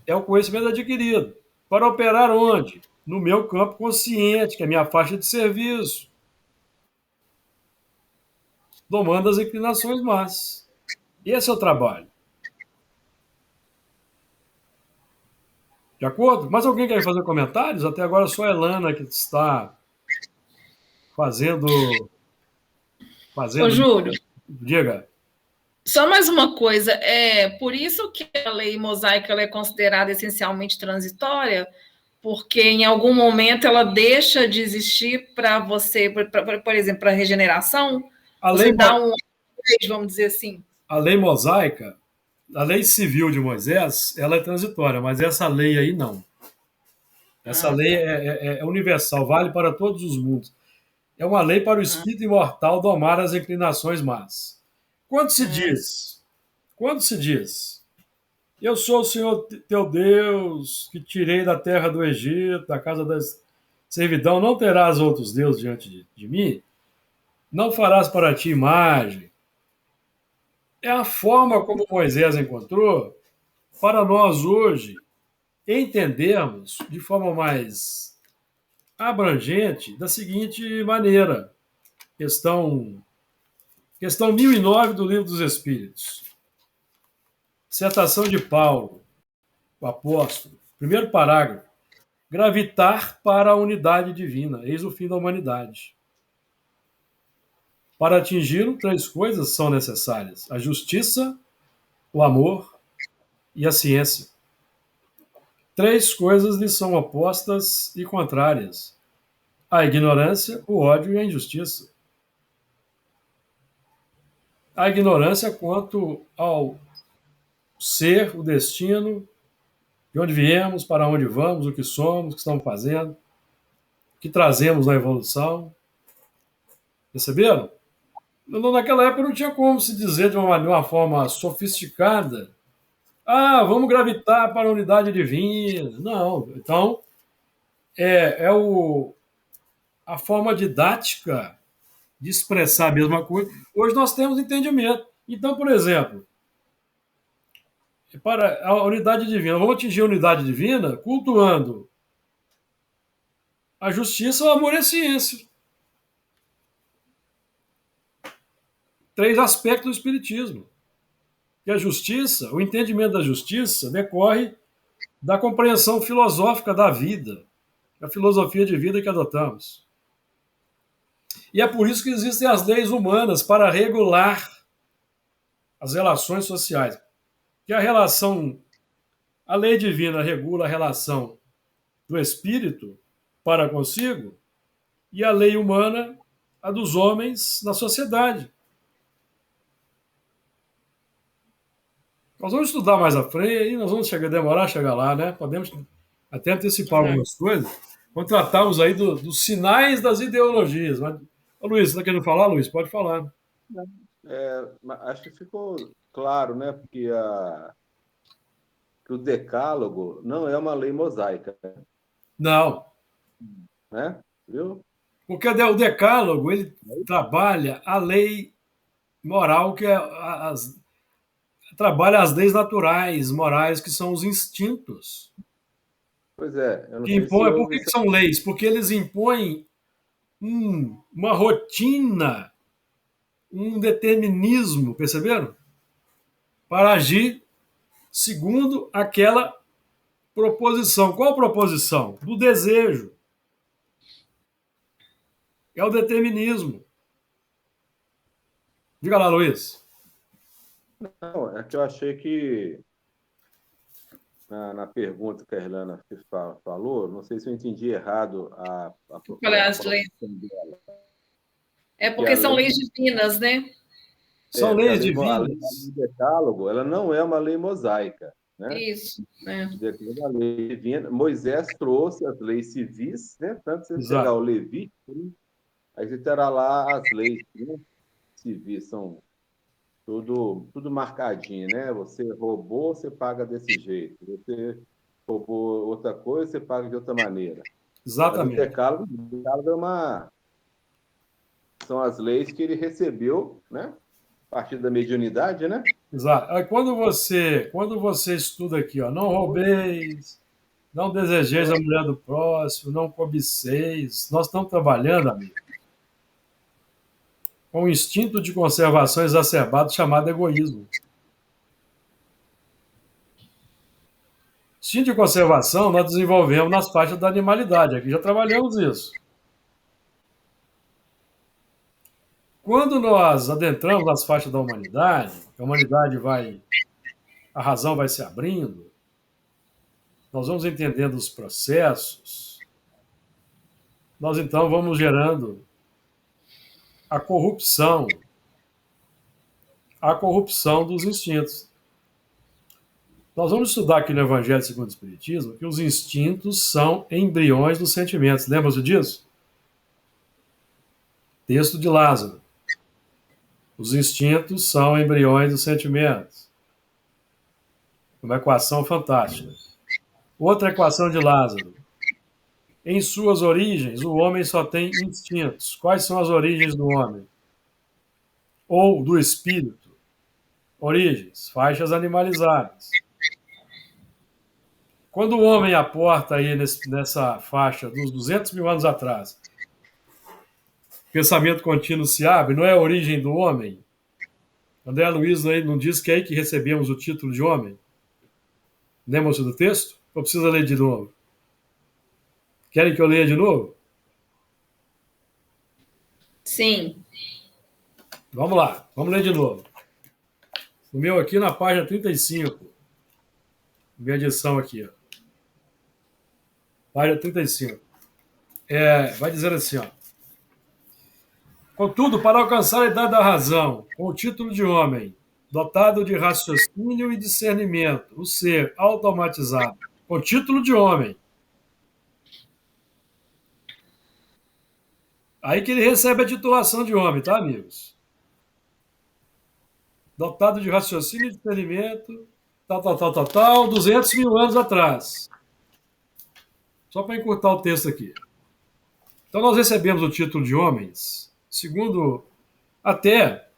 É o conhecimento adquirido. Para operar onde? No meu campo consciente, que é a minha faixa de serviço. domando as inclinações más. Esse é o trabalho. De acordo? Mas alguém quer fazer comentários? Até agora só a Elana que está fazendo. Ô, fazendo. Júlio, Diga. só mais uma coisa, é por isso que a lei mosaica ela é considerada essencialmente transitória, porque em algum momento ela deixa de existir para você, por exemplo, para a regeneração, A lei, você dá um, vamos dizer assim. a lei mosaica, a lei civil de Moisés, ela é transitória, mas essa lei aí não. Essa Ah, lei tá. é universal, vale para todos os mundos. É uma lei para o Ah, espírito imortal domar as inclinações más. Quando se ah, diz, quando se diz, eu sou o Senhor teu Deus, que tirei da terra do Egito, da casa da servidão, não terás outros deuses diante de mim, não farás para ti imagem. É a forma como Moisés encontrou para nós hoje entendermos de forma mais abrangente da seguinte maneira. Questão 1009 do Livro dos Espíritos. Dissertação de Paulo, o apóstolo. Primeiro parágrafo. Gravitar para a unidade divina. Eis o fim da humanidade. Para atingi-lo, três coisas são necessárias: a justiça, o amor e a ciência. Três coisas lhe são opostas e contrárias: a ignorância, o ódio e a injustiça. A ignorância quanto ao ser, o destino, de onde viemos, para onde vamos, o que somos, o que estamos fazendo, o que trazemos na evolução. Perceberam? Naquela época não tinha como se dizer de uma forma sofisticada: ah, vamos gravitar para a unidade divina. Não. Então, é a forma didática de expressar a mesma coisa. Hoje nós temos entendimento. Então, por exemplo, para a unidade divina, vamos atingir a unidade divina cultuando a justiça, o amor e a ciência. Três aspectos do Espiritismo. E a justiça, o entendimento da justiça, decorre da compreensão filosófica da vida, da filosofia de vida que adotamos. E é por isso que existem as leis humanas para regular as relações sociais. Que a lei divina regula a relação do espírito para consigo e a lei humana, a dos homens na sociedade. Nós vamos estudar mais à frente e nós vamos demorar a chegar lá, né? Podemos até antecipar algumas coisas. Vamos tratarmos aí dos sinais das ideologias. Mas, ô, Luiz, você está querendo falar, Luiz? Pode falar. Acho que ficou claro, né? Que o decálogo não é uma lei mosaica, Não, né? Viu? porque o decálogo ele trabalha a lei moral, que trabalha as leis naturais, morais, que são os instintos. Pois é, eu não Que sei se impõe, por houve que são leis? Porque eles impõem uma rotina, um determinismo, perceberam? Para agir segundo aquela proposição. Qual proposição? Do desejo. É o determinismo. Diga lá, Luiz. Não, é que eu achei que na pergunta que a Irlanda falou, não sei se eu entendi errado qual é as leis? colocação dela. É porque são leis divinas, né? São Porque a leis lei divinas. do decálogo, ela não é uma lei mosaica, né? Isso, né? A lei divina, Moisés trouxe as leis civis, né? Tanto se você pegar Exato. o Levítico, né? Aí você terá lá as leis, né, civis, são tudo marcadinho, né? Você roubou, você paga desse jeito. Você roubou outra coisa, você paga de outra maneira. Mas Exatamente. o decálogo são as leis que ele recebeu, né? A partir da mediunidade, né? Exato. Aí quando você estuda aqui, ó, não roubeis, não desejeis a mulher do próximo, não cobiceis. Nós estamos trabalhando, amigo, com um instinto de conservação exacerbado chamado egoísmo. Instinto de conservação nós desenvolvemos nas faixas da animalidade. Aqui já trabalhamos isso. Quando nós adentramos nas faixas da humanidade, a humanidade a razão vai se abrindo, nós vamos entendendo os processos, nós então vamos gerando a corrupção dos instintos. Nós vamos estudar aqui no Evangelho segundo o Espiritismo que os instintos são embriões dos sentimentos. Lembra-se disso? Texto de Lázaro. Os instintos são embriões dos sentimentos. Uma equação fantástica. Outra equação de Lázaro. Em suas origens, o homem só tem instintos. Quais são as origens do homem? Ou do espírito? Origens, faixas animalizadas. Quando o homem aporta aí nessa faixa dos 200 mil anos atrás, o pensamento contínuo se abre, não é a origem do homem? André Luiz não diz que é aí que recebemos o título de homem? Lembram-se do texto? Ou precisa ler de novo? Querem que eu leia de novo? Sim. Vamos lá, vamos ler de novo. O meu aqui na página 35. Minha edição aqui, ó. Página 35. Vai dizer assim, ó. Contudo, para alcançar a idade da razão, com o título de homem, dotado de raciocínio e discernimento, o ser automatizado, com o título de homem, aí que ele recebe a titulação de homem, tá, amigos? Dotado de raciocínio e discernimento, tal, 200 mil anos atrás. Só para encurtar o texto aqui. Então, nós recebemos o título de homens, segundo até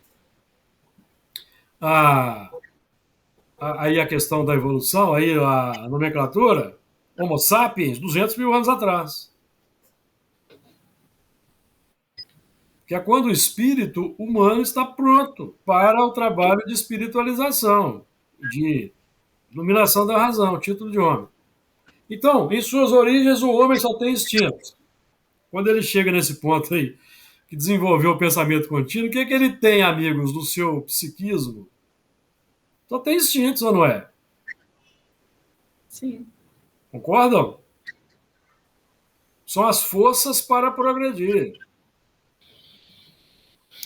aí a questão da evolução, aí a nomenclatura, Homo sapiens, 200 mil anos atrás. Que é quando o espírito humano está pronto para o trabalho de espiritualização, de iluminação da razão, título de homem. Então, em suas origens, o homem só tem instintos. Quando ele chega nesse ponto aí, que desenvolveu o pensamento contínuo, o que é que ele tem, amigos, do seu psiquismo? Só tem instintos, ou não é? Sim. Concordam? São as forças para progredir.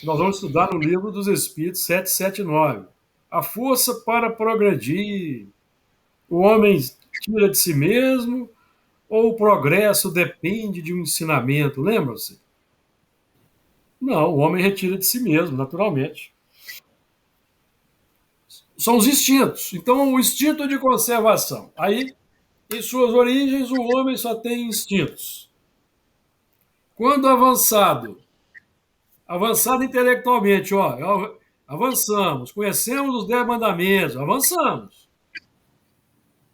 Nós vamos estudar no Livro dos Espíritos 779. A força para progredir. O homem tira de si mesmo ou o progresso depende de um ensinamento? Lembram-se? Não, o homem retira de si mesmo, naturalmente. São os instintos. Então, o instinto de conservação. Aí, em suas origens, o homem só tem instintos. Quando avançado intelectualmente, avançamos, conhecemos os 10 mandamentos, avançamos.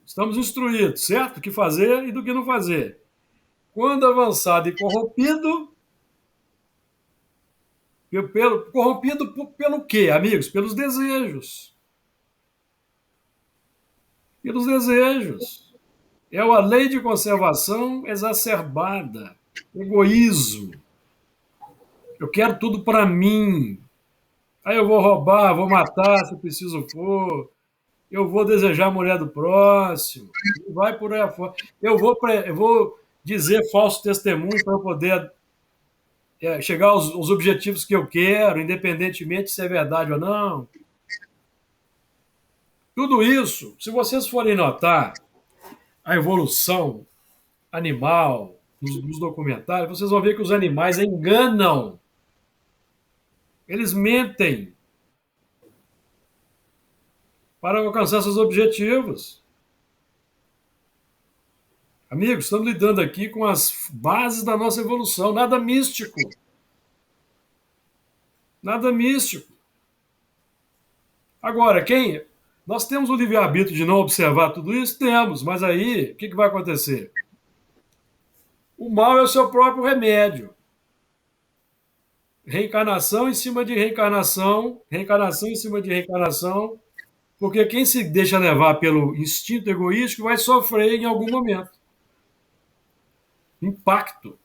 Estamos instruídos, certo? O que fazer e do que não fazer. Quando avançado e corrompido, corrompido pelo quê, amigos? Pelos desejos. Pelos desejos. É a lei de conservação exacerbada. Egoísmo. Eu quero tudo para mim. Aí eu vou roubar, vou matar se preciso for. Eu vou desejar a mulher do próximo. E vai por aí afora. Eu vou dizer falso testemunho para eu poder chegar aos objetivos que eu quero, independentemente se é verdade ou não. Tudo isso, se vocês forem notar a evolução animal nos documentários, vocês vão ver que os animais enganam. Eles mentem para alcançar seus objetivos. Amigos, estamos lidando aqui com as bases da nossa evolução. Nada místico. Nada místico. Agora, nós temos o livre-arbítrio de não observar tudo isso? Temos, mas aí, o que vai acontecer? O mal é o seu próprio remédio. reencarnação em cima de reencarnação, reencarnação em cima de reencarnação, porque quem se deixa levar pelo instinto egoístico vai sofrer em algum momento. Impacto.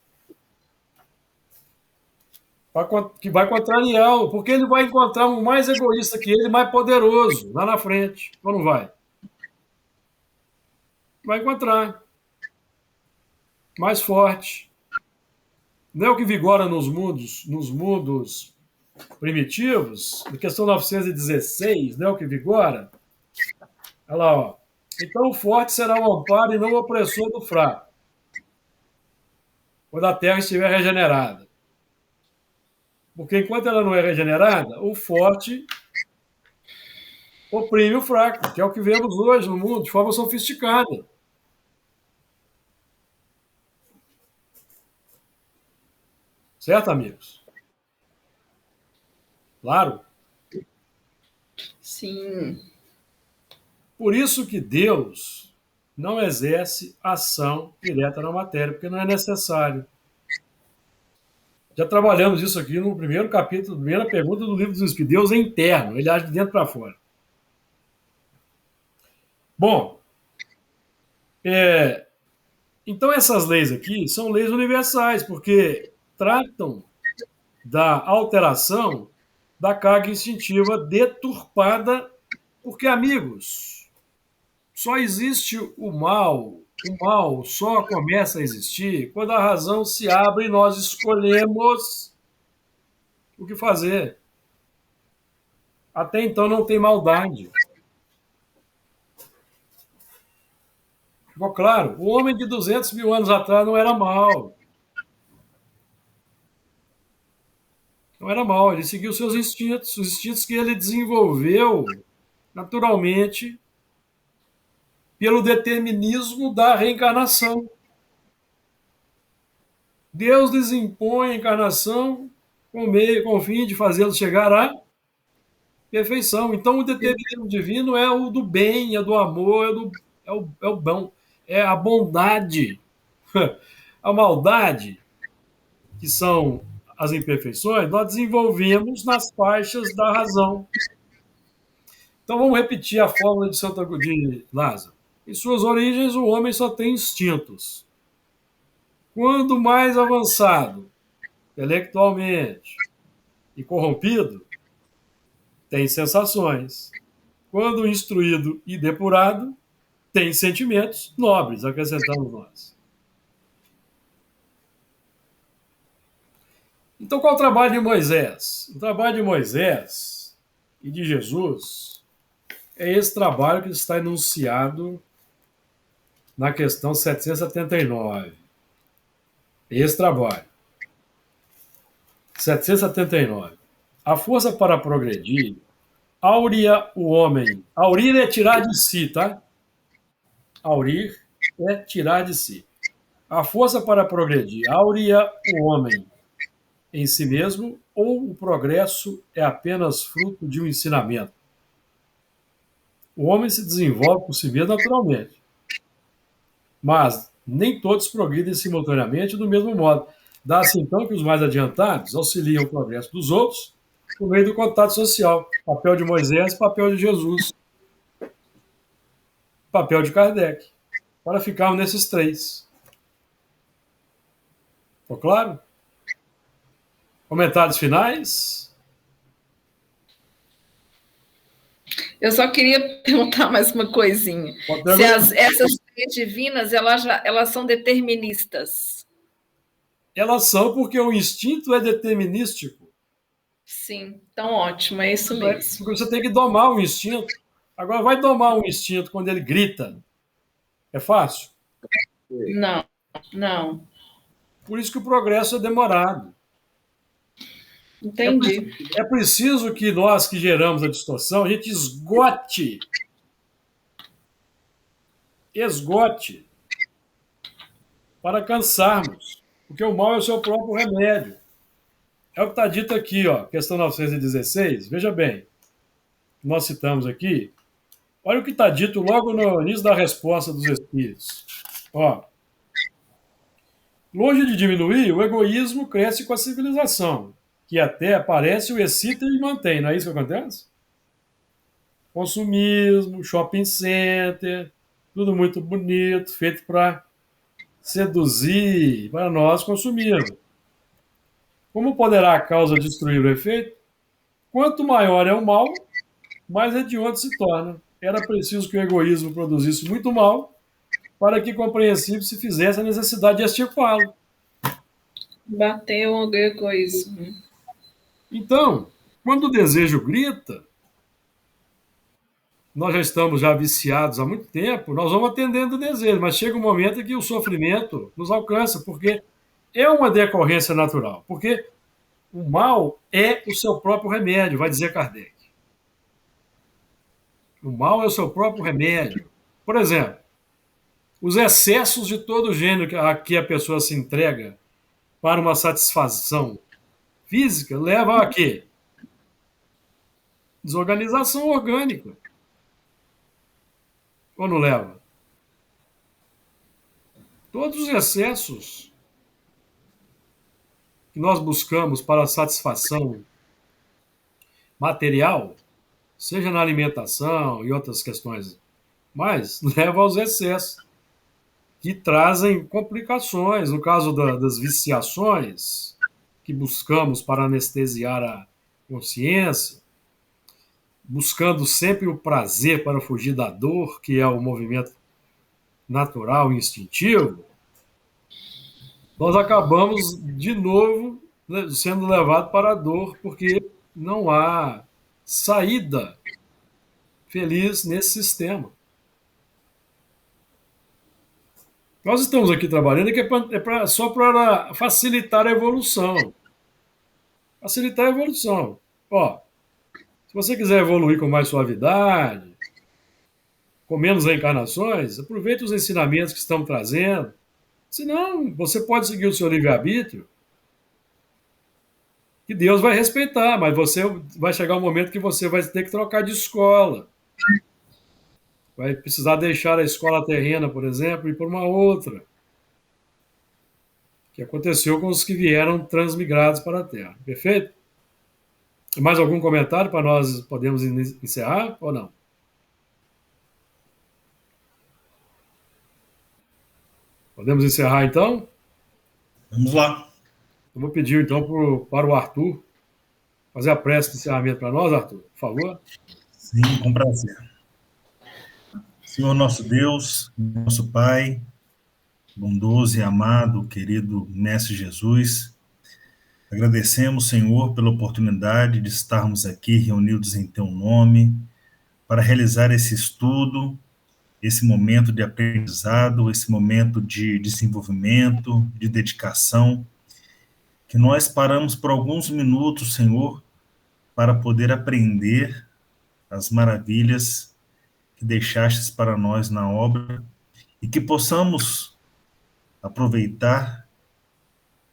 Que vai contrariar, porque ele vai encontrar um mais egoísta que ele, mais poderoso, lá na frente. Ou não vai? Vai encontrar. Mais forte. Não é o que vigora nos mundos primitivos, na questão 916, não é o que vigora? Olha lá, ó. Então o forte será o amparo e não o opressor do fraco, quando a terra estiver regenerada. Porque enquanto ela não é regenerada, o forte oprime o fraco, que é o que vemos hoje no mundo, de forma sofisticada. Certo, amigos? Claro. Sim. Por isso que Deus não exerce ação direta na matéria, porque não é necessário. Já trabalhamos isso aqui no primeiro capítulo, primeira pergunta do livro dos Espíritos. Deus é interno, ele age de dentro para fora. Bom, então essas leis aqui são leis universais, porque tratam da alteração da carga instintiva deturpada, porque, amigos, só existe o mal só começa a existir quando a razão se abre e nós escolhemos o que fazer. Até então não tem maldade. Ficou claro? O homem de 200 mil anos atrás não era mau. Não era mau, ele seguiu seus instintos, os instintos que ele desenvolveu naturalmente pelo determinismo da reencarnação. Deus lhes impõe a encarnação com o fim de fazê-los chegar à perfeição. Então, o determinismo divino é o do bem, é do amor, é o bom, é a bondade. A maldade, que são as imperfeições, nós desenvolvemos nas faixas da razão. Então, vamos repetir a fórmula de Santo de Lázaro. Em suas origens, o homem só tem instintos. Quando mais avançado, intelectualmente e corrompido, tem sensações. Quando instruído e depurado, tem sentimentos nobres, acrescentamos nós. Então, qual é o trabalho de Moisés? O trabalho de Moisés e de Jesus é esse trabalho que está enunciado na questão 779. Esse trabalho. 779. A força para progredir auria o homem. Aurir é tirar de si, tá? Aurir é tirar de si. A força para progredir auria o homem em si mesmo ou o progresso é apenas fruto de um ensinamento? O homem se desenvolve por si mesmo naturalmente, mas nem todos progridem simultaneamente do mesmo modo. Dá-se então que os mais adiantados auxiliam o progresso dos outros por meio do contato social. Papel de Moisés, papel de Jesus, papel de Kardec, para ficarmos nesses três. Ficou claro? Comentários finais? Eu só queria perguntar mais uma coisinha. Se essas leis divinas, elas são deterministas. Elas são porque o instinto é determinístico. Sim, então ótimo, é isso mesmo. Porque você tem que domar o instinto. Agora, vai domar um instinto quando ele grita? É fácil? Não, não. Por isso que o progresso é demorado. Entendi. É preciso que nós que geramos a distorção, a gente esgote, para cansarmos, porque o mal é o seu próprio remédio. É o que está dito aqui, ó, questão 916, veja bem, nós citamos aqui, olha o que está dito logo no início da resposta dos Espíritos. Ó, longe de diminuir, o egoísmo cresce com a civilização. que até aparece, o excita e mantém, não é isso que acontece? Consumismo, shopping center, tudo muito bonito, feito para seduzir, para nós consumirmos. Como poderá a causa destruir o efeito? Quanto maior é o mal, mais hediondo se torna. Era preciso que o egoísmo produzisse muito mal para que compreensível se fizesse a necessidade de extirpá-lo. Bateu o egoísmo. Então, quando o desejo grita, nós já estamos já viciados há muito tempo, nós vamos atendendo o desejo, mas chega um momento em que o sofrimento nos alcança, porque é uma decorrência natural, porque o mal é o seu próprio remédio, vai dizer Kardec. O mal é o seu próprio remédio. Por exemplo, os excessos de todo gênero a que a pessoa se entrega para uma satisfação física levam a quê? Desorganização orgânica. Ou não leva? Todos os excessos que nós buscamos para a satisfação material, seja na alimentação e outras questões, mas levam aos excessos, que trazem complicações. No caso das viciações, que buscamos para anestesiar a consciência, buscando sempre o prazer para fugir da dor, que é o movimento natural e instintivo, nós acabamos de novo, né, sendo levados para a dor, porque não há saída feliz nesse sistema. Nós estamos aqui trabalhando que só para facilitar a evolução. Facilitar a evolução. Ó, se você quiser evoluir com mais suavidade, com menos reencarnações, aproveite os ensinamentos que estamos trazendo. Senão, você pode seguir o seu livre-arbítrio, que Deus vai respeitar, mas você vai chegar um momento que você vai ter que trocar de escola. Vai precisar deixar a escola terrena, por exemplo, e ir para uma outra. Que aconteceu com os que vieram transmigrados para a Terra. Perfeito? Mais algum comentário para nós podermos encerrar ou não? Podemos encerrar então? Vamos lá. Eu vou pedir então para o Arthur fazer a prece de encerramento para nós, Arthur, por favor. Sim, com prazer. Senhor nosso Deus, nosso Pai, bondoso e amado, querido Mestre Jesus, agradecemos, Senhor, pela oportunidade de estarmos aqui reunidos em Teu nome para realizar esse estudo, esse momento de aprendizado, esse momento de desenvolvimento, de dedicação, que nós paramos por alguns minutos, Senhor, para poder aprender as maravilhas que deixastes para nós na obra e que possamos aproveitar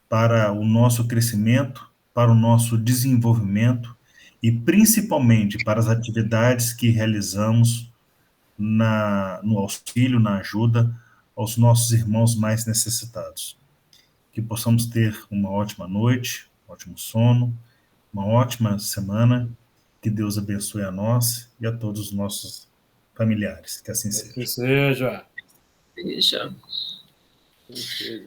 para o nosso crescimento, para o nosso desenvolvimento e principalmente para as atividades que realizamos no auxílio, na ajuda aos nossos irmãos mais necessitados. Que possamos ter uma ótima noite, um ótimo sono, uma ótima semana, que Deus abençoe a nós e a todos os nossos familiares, que assim seja. Que seja. Seja. Que seja.